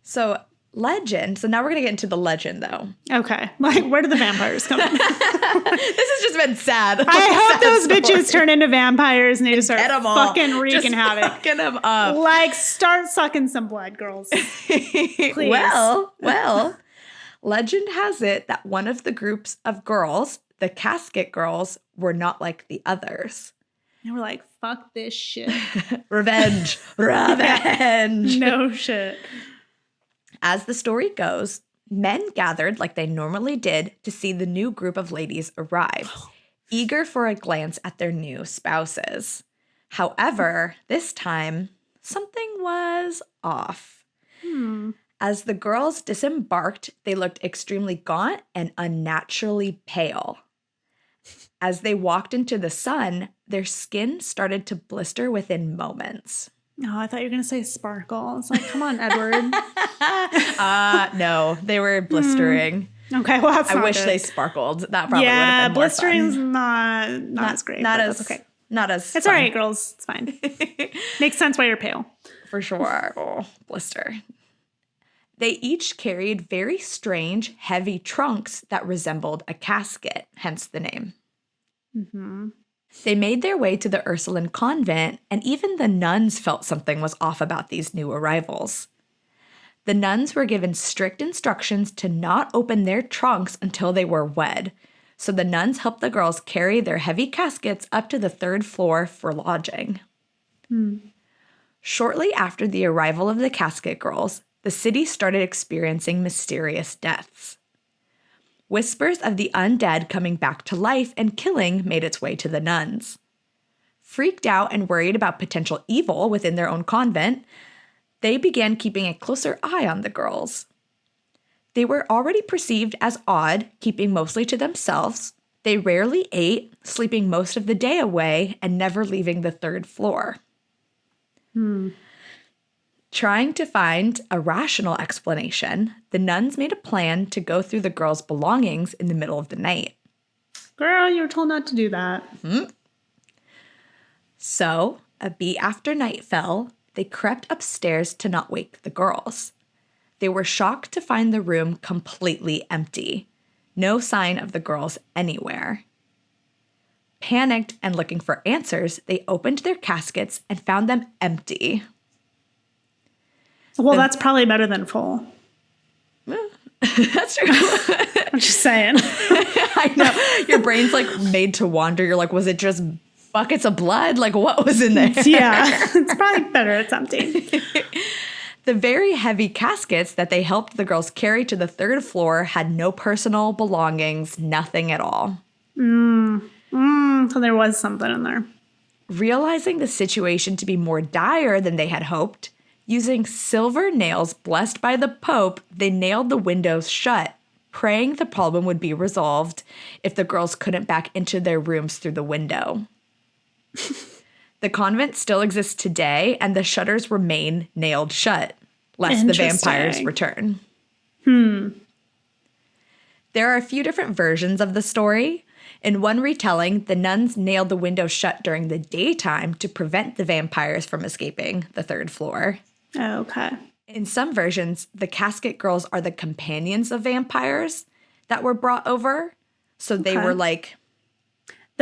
So legend. So now we're going to get into the legend, though. Okay. Like, where do the vampires come from? This has just been sad. I hope those bitches turn into vampires and they just start fucking wreaking just havoc. Fucking them up. Like, start sucking some blood, girls. Please. Well, legend has it that one of the groups of girls, the Casket Girls, were not like the others. And we're like, fuck this shit. Revenge. Revenge. No shit. As the story goes, men gathered like they normally did to see the new group of ladies arrive, eager for a glance at their new spouses. However, this time, something was off. As the girls disembarked, they looked extremely gaunt and unnaturally pale. As they walked into the sun, their skin started to blister within moments. Oh, I thought you were going to say sparkle. It's like, come on, Edward. No, they were blistering. Okay, well, that's I wish they sparkled. That probably would have been more blistering's fun. not as great. Not as okay. Not as It's fun. all right, girls. It's fine. Makes sense why you're pale. For sure. Oh, blister. They each carried very strange, heavy trunks that resembled a casket, hence the name. Mm-hmm. They made their way to the Ursuline convent, and even the nuns felt something was off about these new arrivals. The nuns were given strict instructions to not open their trunks until they were wed, so the nuns helped the girls carry their heavy caskets up to the 3rd floor for lodging. Shortly after the arrival of the Casket Girls, the city started experiencing mysterious deaths. Whispers of the undead coming back to life and killing made its way to the nuns. Freaked out and worried about potential evil within their own convent, they began keeping a closer eye on the girls. They were already perceived as odd, keeping mostly to themselves. They rarely ate, sleeping most of the day away, and never leaving the 3rd floor. Trying to find a rational explanation, the nuns made a plan to go through the girls' belongings in the middle of the night. Girl, you were told not to do that. So, a beat after night fell, they crept upstairs to not wake the girls. They were shocked to find the room completely empty. No sign of the girls anywhere. Panicked and looking for answers, they opened their caskets and found them empty. Well, that's probably better than full. That's true. I'm just saying. I know. Your brain's like made to wander. You're like, was it just buckets of blood? Like, what was in there? Yeah, it's probably better. It's empty. The very heavy caskets that they helped the girls carry to the 3rd floor had no personal belongings, nothing at all. So there was something in there. Realizing the situation to be more dire than they had hoped, using silver nails blessed by the Pope, they nailed the windows shut, praying the problem would be resolved if the girls couldn't back into their rooms through the window. The convent still exists today, and the shutters remain nailed shut, lest the vampires return. There are a few different versions of the story. In one retelling, the nuns nailed the window shut during the daytime to prevent the vampires from escaping the 3rd floor. Okay. In some versions, the Casket Girls are the companions of vampires that were brought over, So they were like...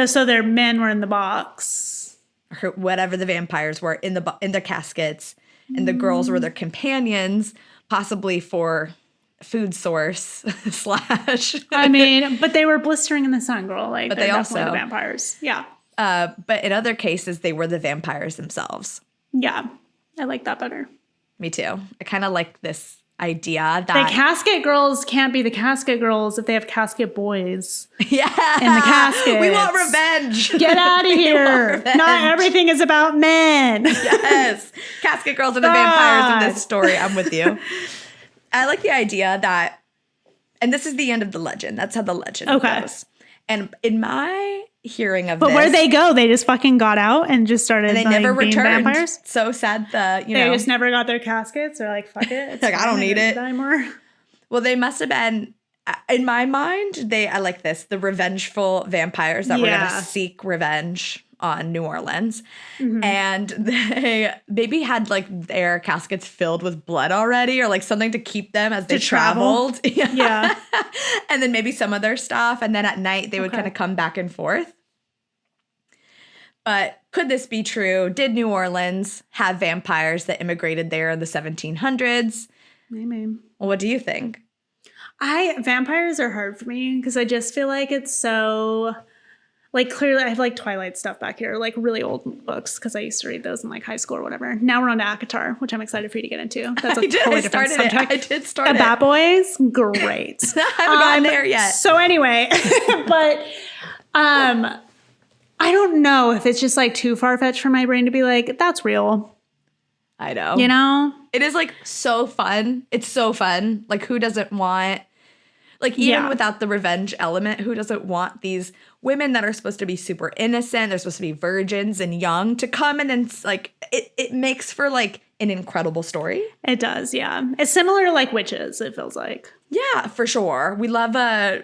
So their men were in the box. Or whatever the vampires were in their caskets. And the girls were their companions, possibly for food source / I mean, but they were blistering in the sun, girl. Like, but they're they definitely also... the vampires. Yeah. But in other cases, they were the vampires themselves. Yeah. I like that better. Me too. I kind of like this idea that... The Casket Girls can't be the Casket Girls if they have Casket Boys. Yeah. In the caskets. We want revenge. Get out of here. Not everything is about men. Yes. Casket Girls are the vampires in this story. I'm with you. I like the idea that... And this is the end of the legend. That's how the legend goes. And in my hearing of this... But where'd they go? They just fucking got out and just started and they never being returned. Vampires? So sad They just never got their caskets. They're like, fuck it. It's like, I don't need it anymore. Well, they must have been... In my mind, I like this. The revengeful vampires that were going to seek revenge on New Orleans. Mm-hmm. And they maybe had like their caskets filled with blood already or like something to keep them as they traveled. Yeah. And then maybe some of their stuff. And then at night they would kind of come back and forth. But could this be true? Did New Orleans have vampires that immigrated there in the 1700s? Maybe. Well, what do you think? Vampires are hard for me because I just feel like it's so... Like, clearly, I have, like, Twilight stuff back here, like, really old books, because I used to read those in, like, high school or whatever. Now we're on to ACOTAR, which I'm excited for you to get into. That's a totally different subject. I did start it. Bad Boys? Great. I haven't gotten there yet. So anyway, but I don't know if it's just, like, too far-fetched for my brain to be like, that's real. I know. You know? It is, like, so fun. It's so fun. Like, who doesn't want... Like, even without the revenge element, who doesn't want these women that are supposed to be super innocent, they're supposed to be virgins and young, to come and then, like, it makes for, like, an incredible story. It does, yeah. It's similar to, like, witches, it feels like. Yeah, for sure. We love I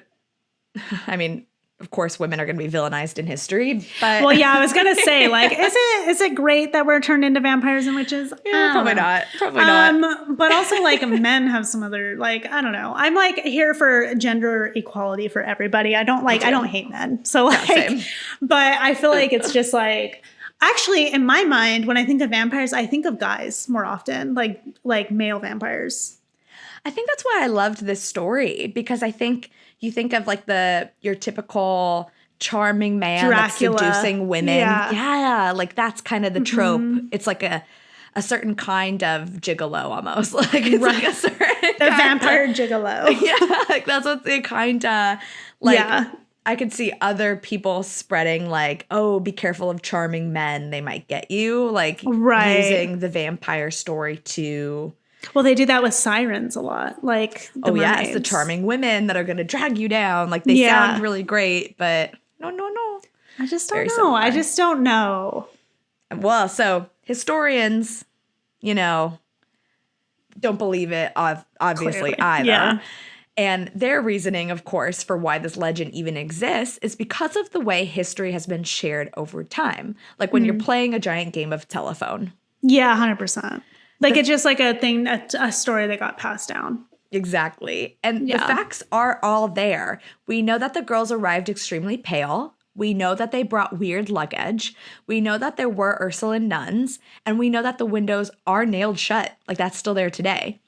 mean, of course, women are going to be villainized in history, but... Well, yeah, I was going to say, like, is it great that we're turned into vampires and witches? Yeah, probably not. Probably not. But also, like, men have some other, like, I don't know. I'm, like, here for gender equality for everybody. I don't hate men. So, like, same. But I feel like it's just, like... Actually, in my mind, when I think of vampires, I think of guys more often, like male vampires. I think that's why I loved this story, because I think you think of like your typical charming man Dracula. That's seducing women. Yeah, like that's kind of the trope. Mm-hmm. It's like a certain kind of gigolo almost. Like it's like a certain the vampire gigolo. Yeah, like that's what they kind of like. Yeah. I could see other people spreading like, oh, be careful of charming men. They might get you. Like using the vampire story to... Well, they do that with sirens a lot. Like the mermaids. Yes, the charming women that are going to drag you down. Like they sound really great, but no. I just don't know. Similar. I just don't know. Well, so historians, don't believe it, obviously, clearly. Either. Yeah. And their reasoning, of course, for why this legend even exists is because of the way history has been shared over time. Like when you're playing a giant game of telephone. Yeah, 100%. Like it's just like a thing, a story that got passed down. Exactly. And the facts are all there. We know that the girls arrived extremely pale. We know that they brought weird luggage. We know that there were Ursuline nuns. And we know that the windows are nailed shut. Like that's still there today.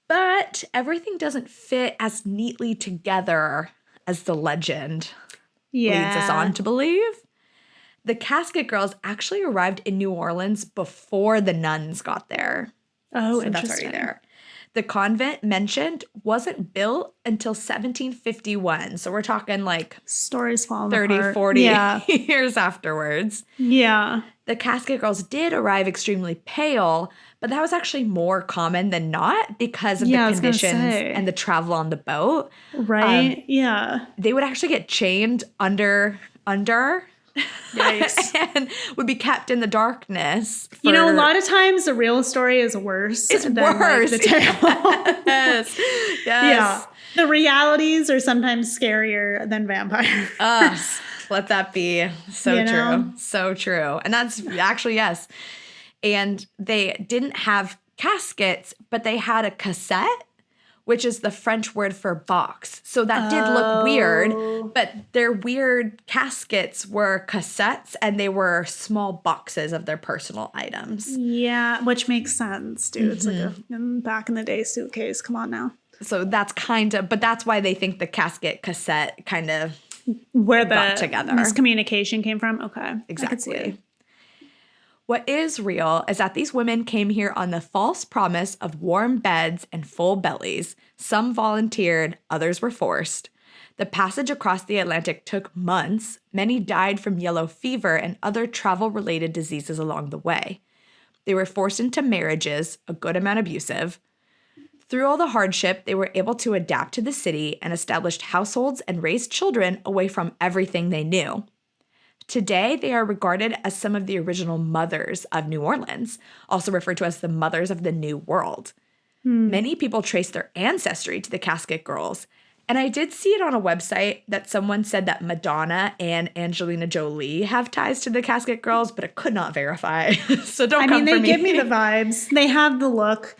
But everything doesn't fit as neatly together as the legend leads us on to believe. The Casket Girls actually arrived in New Orleans before the nuns got there. Oh, so interesting. That's already there. The convent mentioned wasn't built until 1751. So we're talking like stories falling 30, apart. 40 years afterwards. Yeah. The Casket Girls did arrive extremely pale, but that was actually more common than not because of the conditions and the travel on the boat. Right. They would actually get chained under Yikes. and would be kept in the darkness. A lot of times the real story is worse. It's than worse. Like, the terrible. Yes. Yeah. The realities are sometimes scarier than vampires. Let that be. So true. So true. And that's actually, yes. And they didn't have caskets, but they had a cassette which is the French word for box. So that did look weird, but their weird caskets were cassettes, and they were small boxes of their personal items. Yeah, which makes sense, dude. It's like a back in the day suitcase. Come on now. So that's but that's why they think the casket cassette kind of where the got together. Miscommunication came from. Okay, exactly. I could see it. What is real is that these women came here on the false promise of warm beds and full bellies. Some volunteered, others were forced. The passage across the Atlantic took months. Many died from yellow fever and other travel-related diseases along the way. They were forced into marriages, a good amount abusive. Through all the hardship, they were able to adapt to the city and established households and raised children away from everything they knew. Today, they are regarded as some of the original mothers of New Orleans, also referred to as the mothers of the New World. Many people trace their ancestry to the Casket Girls. And I did see it on a website that someone said that Madonna and Angelina Jolie have ties to the Casket Girls, but I could not verify. So don't come for me. They give me the vibes. They have the look.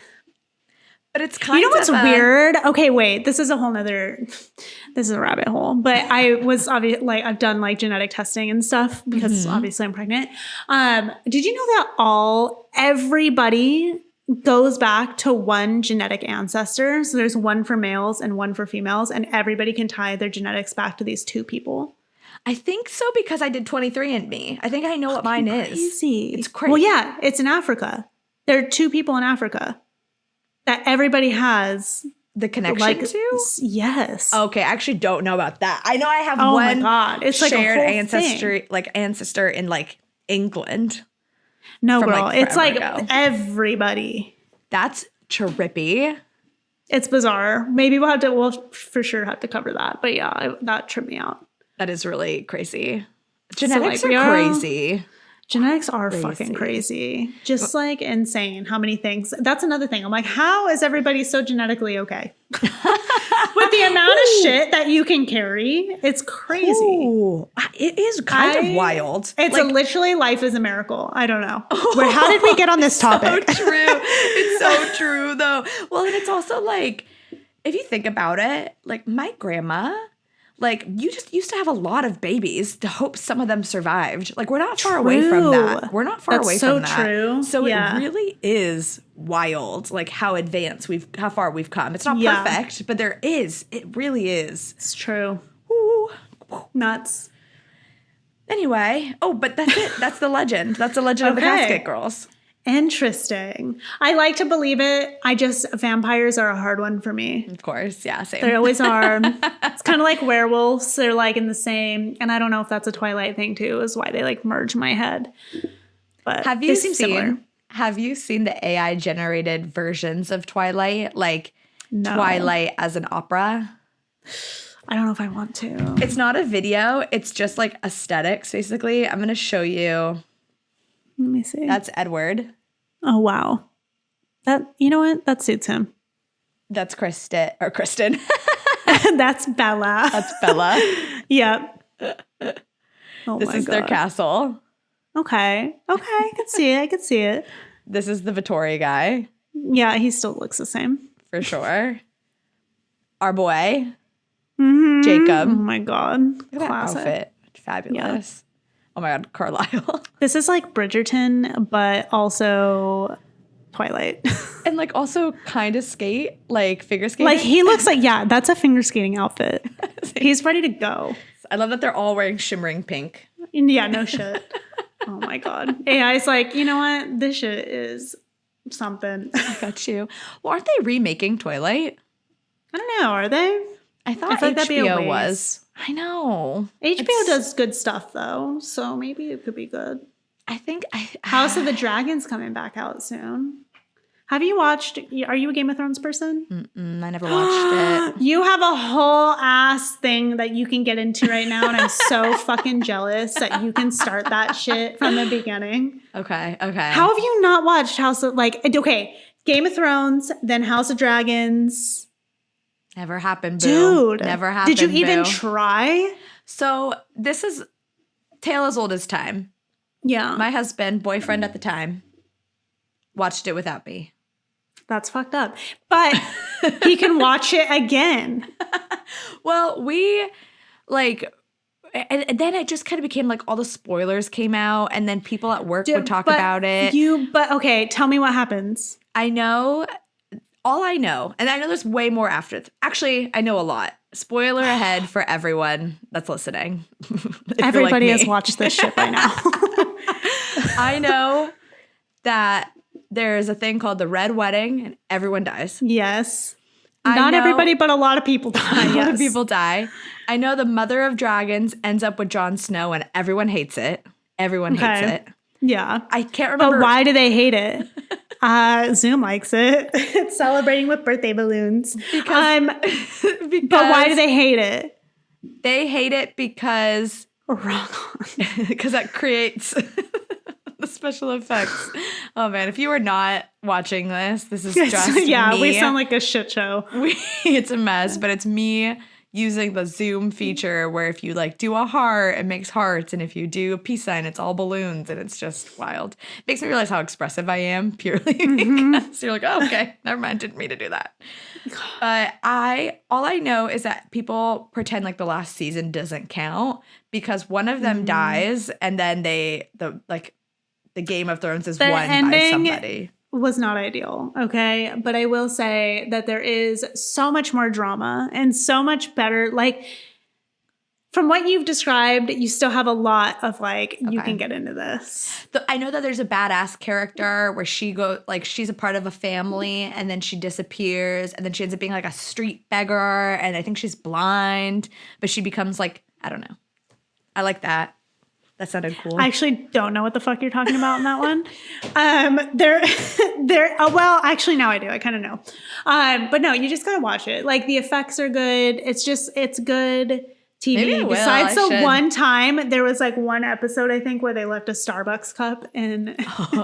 But it's kind of... You know what's weird? Okay, wait. This is a whole nother... This is a rabbit hole. But I was I've done like genetic testing and stuff because obviously I'm pregnant. Did you know that everybody goes back to one genetic ancestor? So there's one for males and one for females, and everybody can tie their genetics back to these two people. I think so because I did 23andMe. I think I know what mine is. It's crazy. Well, yeah, it's in Africa. There are two people in Africa that everybody has the connection to? Yes. Okay, I actually don't know about that. I know I have one my God. It's shared like a ancestry, like ancestor in like England. No, girl. It's like everybody. That's trippy. It's bizarre. Maybe we'll for sure have to cover that. But yeah, that tripped me out. That is really crazy. Genetics are crazy. Genetics are fucking crazy. Just like insane how many things. That's another thing. I'm like, how is everybody so genetically okay? With the amount of shit that you can carry, it's crazy. Ooh, it is kind of wild. It's literally life is a miracle. I don't know. How did we get on this topic? So true. It's so true though. Well, and it's also like, if you think about it, like my grandma, like you just used to have a lot of babies to hope some of them survived. Like we're not far away from that. We're not far away from that. So true. So it really is wild, like how far we've come. It's not perfect, but it really is. It's true. Ooh. Nuts. Anyway, but that's it. That's the legend. That's the legend of the Casket Girls. Interesting. I like to believe it. Vampires are a hard one for me. Of course. Yeah, same. They always are. It's kind of like werewolves. They're like in the same, and I don't know if that's a Twilight thing too, is why they like merge my head. But they seem similar. Have you seen the AI generated versions of Twilight? Like Twilight as an opera? I don't know if I want to. It's not a video. It's just like aesthetics, basically. I'm going to show you. Let me see. That's Edward. Oh, wow. You know what? That suits him. That's Kristen. That's Bella. That's Bella. Yep. This is their castle. Okay. I can see it. This is the Vittori guy. Yeah, he still looks the same. For sure. Our boy. Jacob. Oh my God. Look at that outfit. Fabulous. Yeah. Oh my God, Carlisle. This is like Bridgerton, but also Twilight. And like also kind of skate, like figure skating. Like he looks like, that's a finger skating outfit. He's ready to go. I love that they're all wearing shimmering pink. Yeah, no shit. Oh my God. AI's like, you know what? This shit is something. I got you. Well, aren't they remaking Twilight? I don't know. Are they? I thought HBO was. I know. HBO does good stuff though, so maybe it could be good. I think House of the Dragon's coming back out soon. Have you watched? Are you a Game of Thrones person? I never watched it. You have a whole ass thing that you can get into right now, and I'm so fucking jealous that you can start that shit from the beginning. Okay. How have you not watched Game of Thrones, then House of Dragons? Never happened, boo. Dude. Never happened, Did you even try? So this is tale as old as time. Yeah. My husband, boyfriend at the time, watched it without me. That's fucked up. But He can watch it again. Well, we like, and then it just kind of became like all the spoilers came out, and then people at work would talk about it. But okay, tell me what happens. I know, all I know, and I know there's way more after. Actually, I know a lot. Spoiler ahead for everyone that's listening. Everybody has watched this shit by now. I know that there's a thing called the Red Wedding, and everyone dies. Yes. Not everybody, but a lot of people die. A lot of people die. I know the Mother of Dragons ends up with Jon Snow, and everyone hates it. Everyone hates it. Yeah. I can't remember. But why do they hate it? Zoom likes it. It's celebrating with birthday balloons. Because but why do they hate it? They hate it because that creates the special effects. Oh man, if you are not watching this is just me. We sound like a shit show. It's a mess, but it's me using the Zoom feature where if you like do a heart, it makes hearts, and if you do a peace sign, it's all balloons, and it's just wild. It makes me realize how expressive I am purely because you're like, oh, okay, never mind, didn't mean to do that. But all I know is that people pretend like the last season doesn't count because one of them dies, and then the Game of Thrones is won by somebody. Was not ideal, okay? But I will say that there is so much more drama and so much better. Like, from what you've described, you still have a lot of you can get into this. I know that there's a badass character where she's a part of a family and then she disappears and then she ends up being like a street beggar and I think she's blind, but she becomes I don't know. I like that. That sounded cool. I actually don't know what the fuck you're talking about in that one. Well, actually, now I do. I kind of know. But no, you just gotta watch it. Like, the effects are good. It's good TV. Maybe I will. Besides one time, there was one episode, I think, where they left a Starbucks cup and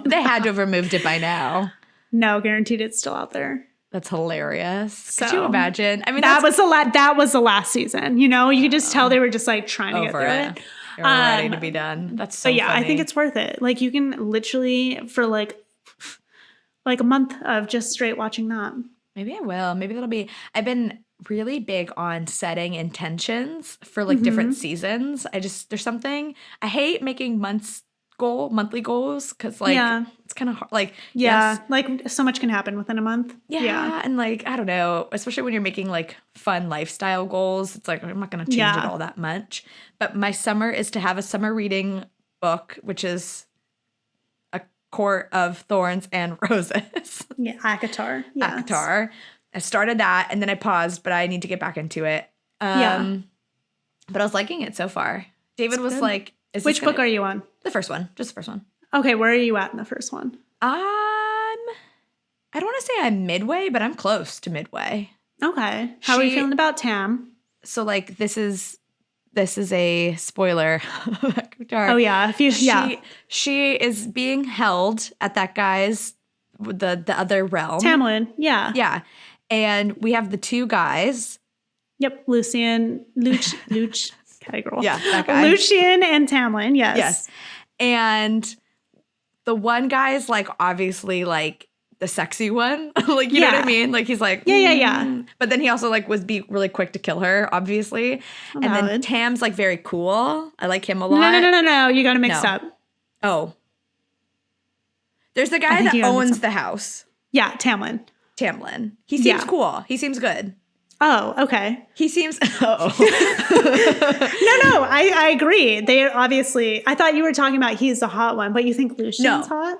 they had to have removed it by now. No, guaranteed it's still out there. That's hilarious. Could you imagine? I mean, that was the last season. You know, you could just tell they were just trying to get through it. You're ready to be done. That's so funny. I think it's worth it. Like, you can literally for a month of just straight watching that. Maybe I will. Maybe that'll be. I've been really big on setting intentions for different seasons. There's something I hate making monthly goals because it's kind of hard. Yes. So much can happen within a month. Yeah. And I don't know, especially when you're making fun lifestyle goals, it's I'm not going to change it all that much. But my summer is to have a summer reading book, which is A Court of Thorns and Roses. Yeah, ACOTAR. Yes. ACOTAR. I started that and then I paused, but I need to get back into it. But I was liking it so far. David was like, which book are you on? The first one. Just the first one. Okay, where are you at in the first one? I don't want to say I'm midway, but I'm close to midway. Okay. How are you feeling about Tam? So this is a spoiler. Oh yeah. She is being held at that guy's the other realm. Tamlin. Yeah. Yeah. And we have the two guys. Yep. Luch. Girl. Yeah, that guy. Lucien and Tamlin, yes. Yes. And the one guy is obviously the sexy one. You know what I mean? He's yeah. But then he also was be really quick to kill her, obviously. And then Tam's very cool. I like him a lot. No. You got it mixed up. Oh. There's the guy that owns the house. Yeah, Tamlin. He seems cool. He seems good. Oh, okay. He seems. No, I agree. They obviously. I thought you were talking about he's the hot one, but you think Lucien's hot?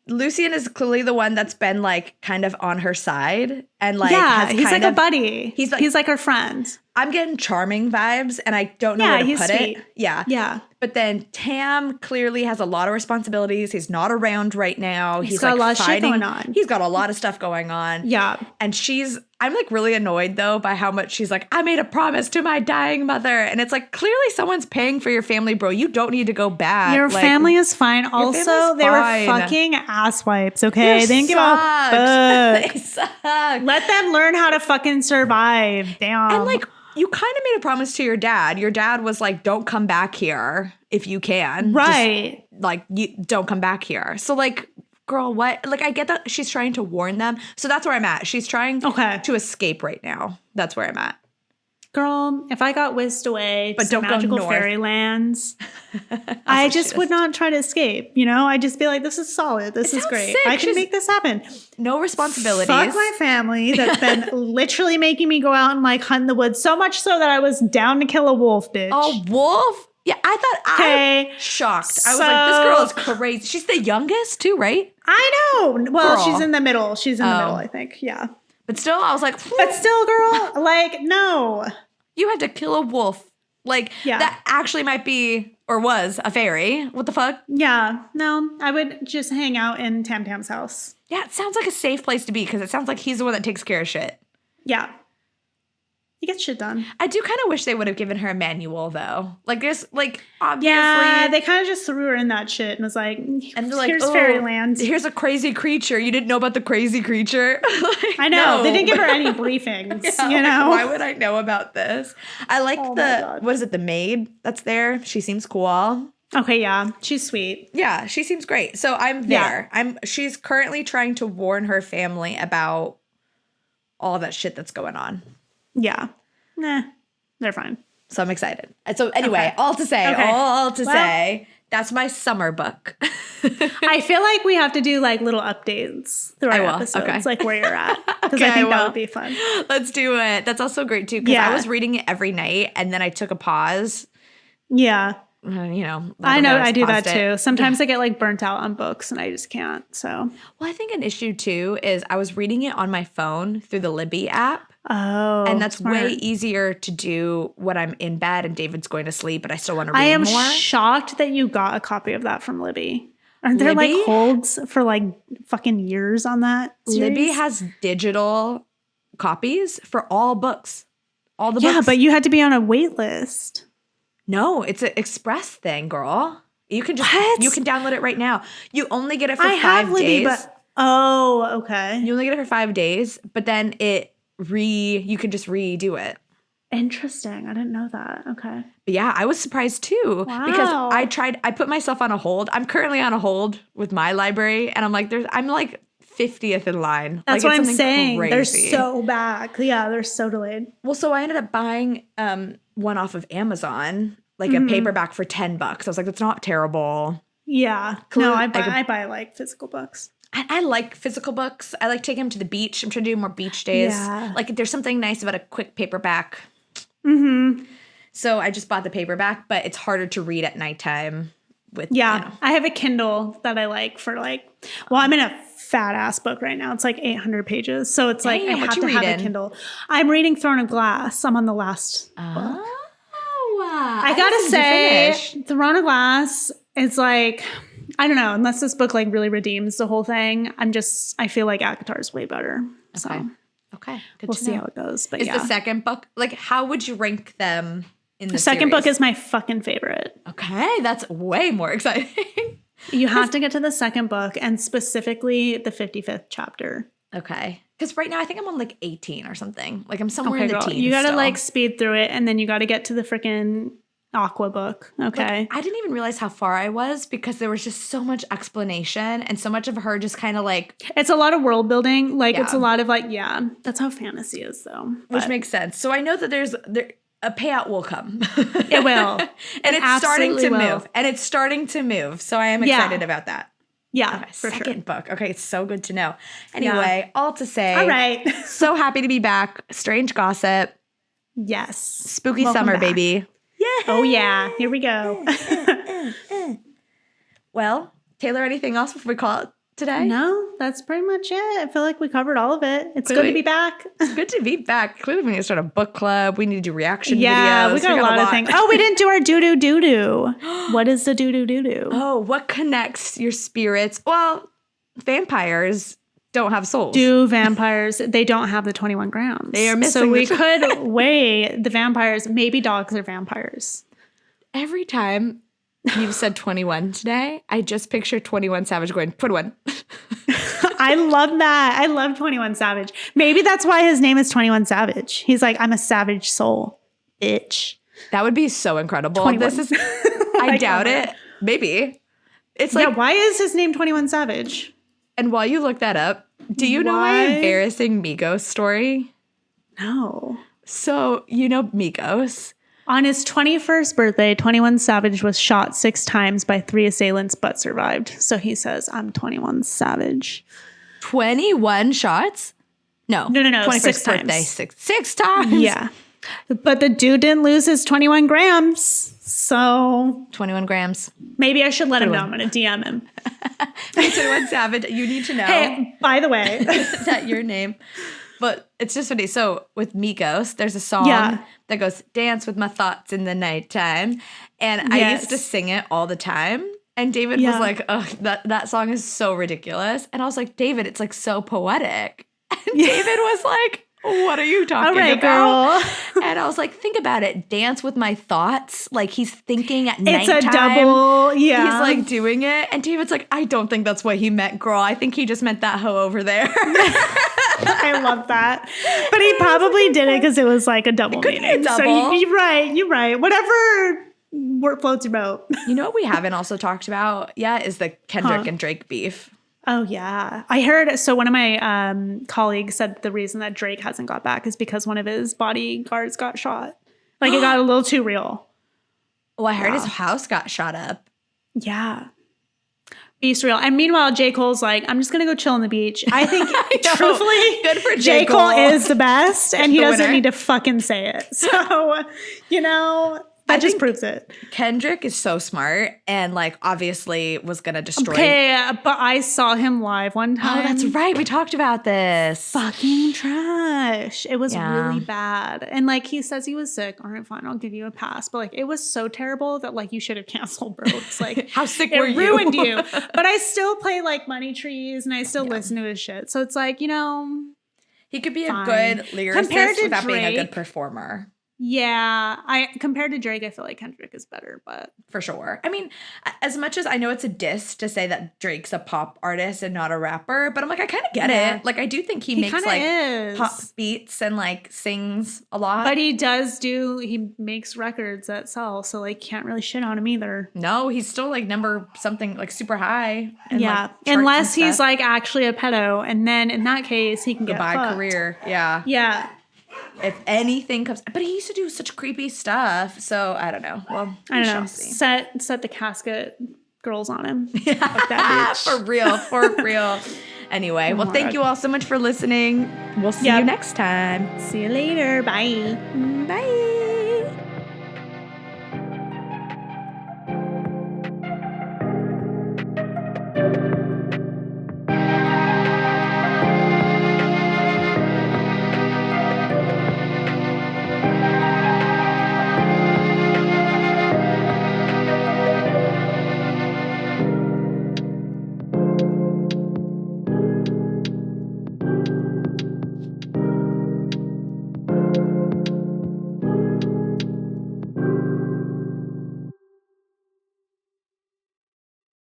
Lucien is clearly the one that's been kind of on her side and he's a buddy. He's like her friend. I'm getting charming vibes and I don't know where to put it. Yeah. But then Tam clearly has a lot of responsibilities. He's not around right now. He's got a lot of shit going on. He's got a lot of stuff going on. Yeah. And I'm really annoyed though by how much she's I made a promise to my dying mother. And it's clearly someone's paying for your family, bro. You don't need to go back. Your family is fine. Also, they were fucking asswipes, okay? They didn't give a fuck. They suck. Let them learn how to fucking survive. Damn. And you kind of made a promise to your dad. Your dad was don't come back here if you can. Right. You don't come back here. So girl, what? Like, I get that she's trying to warn them. So that's where I'm at. She's trying to escape right now. That's where I'm at. Girl, if I got whisked away but to don't magical go north. fairylands, I just would not try to escape. You know, I'd just be like, this is solid. This is great. Sick. I can make this happen. No responsibilities. Fuck my family that's been literally making me go out and like hunt in the woods, so much so that I was down to kill a wolf, bitch. A wolf? Yeah, I thought I'm shocked. I was like, this girl is crazy. She's the youngest too, right? I know. Well, she's in the middle. She's in the middle, I think. Yeah. But still, I was like, but still, girl, like, no. You had to kill a wolf. Like, that actually might be, or was, a fairy. What the fuck? Yeah. No, I would just hang out in Tam Tam's house. Yeah, it sounds like a safe place to be because it sounds like he's the one that takes care of shit. Yeah. He gets shit done. I do kind of wish they would have given her a manual, though. Like, there's, like, obviously. Yeah, they kind of just threw her in that shit and was like, and they're like, here's fairyland. Here's a crazy creature. You didn't know about the crazy creature? Like, I know. No. They didn't give her any briefings, you know? Like, why would I know about this? I like what is it, the maid that's there? She seems cool. Okay, yeah. She's sweet. Yeah, she seems great. So I'm there. She's currently trying to warn her family about all that shit that's going on. Yeah. Nah, they're fine. So I'm excited. And so anyway, all to say, that's my summer book. I feel like we have to do like little updates through our episodes, like where you're at. Because I think that would be fun. Let's do it. That's also great too. Because I was reading it every night and then I took a pause. Yeah. You know. I know. I do that too. Sometimes I get like burnt out on books and I just can't. So. Well, I think an issue too is I was reading it on my phone through the Libby app. Oh, and that's way easier to do when I'm in bed and David's going to sleep, but I still want to read more. I am shocked that you got a copy of that from Libby. Aren't there like holds for like fucking years on that series? Libby has digital copies for all books. All the books. Yeah, but you had to be on a wait list. No, it's an express thing, girl. You can just you can download it right now. You only get it for 5 days. I have Libby, but okay. You only get it for 5 days, but then you can just redo it. Interesting. I didn't know that. Okay. But yeah, I was surprised too. Wow. Because I put myself on a hold. I'm currently on a hold with my library and I'm like 50th in line. That's like, what I'm saying. Crazy. They're so back. Yeah, they're so delayed. Well, so I ended up buying one off of Amazon, like a paperback for $10. I was like, that's not terrible. Yeah. No, I buy like physical books. I like physical books. I like taking them to the beach. I'm trying to do more beach days. Yeah. Like there's something nice about a quick paperback. Mm-hmm. So I just bought the paperback, but it's harder to read at nighttime. I have a Kindle that I like for I'm in a fat ass book right now. It's like 800 pages. So it's like I have to have a Kindle. I'm reading Throne of Glass. I'm on the last book. I gotta say, Throne of Glass is like, I don't know, unless this book like really redeems the whole thing, I feel like ACOTAR is way better. Okay. So okay. We'll see how it goes. But is the second book, like, how would you rank them in the second series? book is my fucking favorite. Okay. That's way more exciting. You have to get to the second book and specifically the 55th chapter. Okay. Because right now I think I'm on like 18 or something. Like I'm somewhere in the teens. You gotta like speed through it and then you gotta get to the freaking Aqua book. Okay. Like, I didn't even realize how far I was because there was just so much explanation and so much of her just kind of like. It's a lot of world building. Like it's a lot of like, that's how fantasy is though. Which makes sense. So I know that a payout will come. It will. And it's starting to move. And it's starting to move. So I am excited about that. Yeah, okay, second book. Okay, it's so good to know. Anyway, all to say. All right. So happy to be back. Strange gossip. Yes. Spooky summer, back. Baby. Yeah. Oh, yeah. Here we go. Well, Taylor, anything else before we call it today? No, that's pretty much it. I feel like we covered all of it. It's good to be back. It's good to be back. Clearly, we need to start a book club. We need to do reaction videos. Yeah, we got a lot of things. Oh, we didn't do our doo-doo-doo-doo. What is the doo-doo-doo-doo? Oh, what connects your spirits? Well, vampires don't have souls. Do vampires? They don't have the 21 grams. They are missing. So we could weigh the vampires. Maybe dogs are vampires. Every time you've said 21 today, I just picture 21 Savage going, 21. I love that. I love 21 Savage. Maybe that's why his name is 21 Savage. He's like, I'm a savage soul, bitch. That would be so incredible. 21. This is, I doubt it. Maybe. It's like, why is his name 21 Savage? And while you look that up, do you know my embarrassing Migos story? No. So, you know Migos? On his 21st birthday, 21 Savage was shot 6 times by 3 assailants but survived. So he says, I'm 21 Savage. 21 shots? No. 21st 6 times. Birthday, six times. Yeah. But the dude didn't lose his 21 grams. So 21 grams. Maybe I should let him know. I'm going to DM him. Hey, 21 Savage, you need to know. Hey, by the way. That your name. But it's just funny. So with Migos, there's a song that goes, dance with my thoughts in the nighttime. And I used to sing it all the time. And David was like, ugh, that song is so ridiculous. And I was like, David, it's like so poetic. And David was like, what are you talking about? Girl. And I was like, think about it. Dance with my thoughts. Like he's thinking at nighttime. It's a double, He's like doing it. And David's like, I don't think that's what he meant, girl. I think he just meant that hoe over there. I love that. But he probably did it because it was like a double meaning. So you're right. Whatever word floats your boat. You know what we haven't also talked about yet is the Kendrick and Drake beef. Oh, yeah. I heard, so one of my colleagues said the reason that Drake hasn't got back is because one of his bodyguards got shot. Like it got a little too real. Well, I heard his house got shot up. Yeah. Beast real. And meanwhile, J. Cole's like, I'm just going to go chill on the beach. I think, truthfully, good for J. Cole is the best, and he doesn't need to fucking say it. So, that just proves it. Kendrick is so smart and, like, obviously was going to destroy. Okay, but I saw him live one time. Oh, that's right. We talked about this. Fucking trash. It was really bad. And, like, he says he was sick. All right, fine. I'll give you a pass. But, like, it was so terrible that, like, you should have canceled, bro. It's like, how sick were you? It ruined you. But I still play, like, Money Trees and I still listen to his shit. So it's like, he could be a good lyricist without being a good performer. Yeah, compared to Drake, I feel like Kendrick is better, but for sure. I mean, as much as I know it's a diss to say that Drake's a pop artist and not a rapper, but I'm like, I kind of get it. Like, I do think he makes like pop beats and like sings a lot. But he makes records that sell, so like can't really shit on him either. No, he's still like number something like super high. And, like, unless he's like actually a pedo, and then in that case he can get fucked. Career. Yeah. Yeah. If anything comes, but he used to do such creepy stuff. So I don't know. Well, I don't know. Set the Casket Girls on him. Yeah, that bitch. for real. Anyway, well, thank you all so much for listening. We'll see you next time. See you later. Bye. Bye.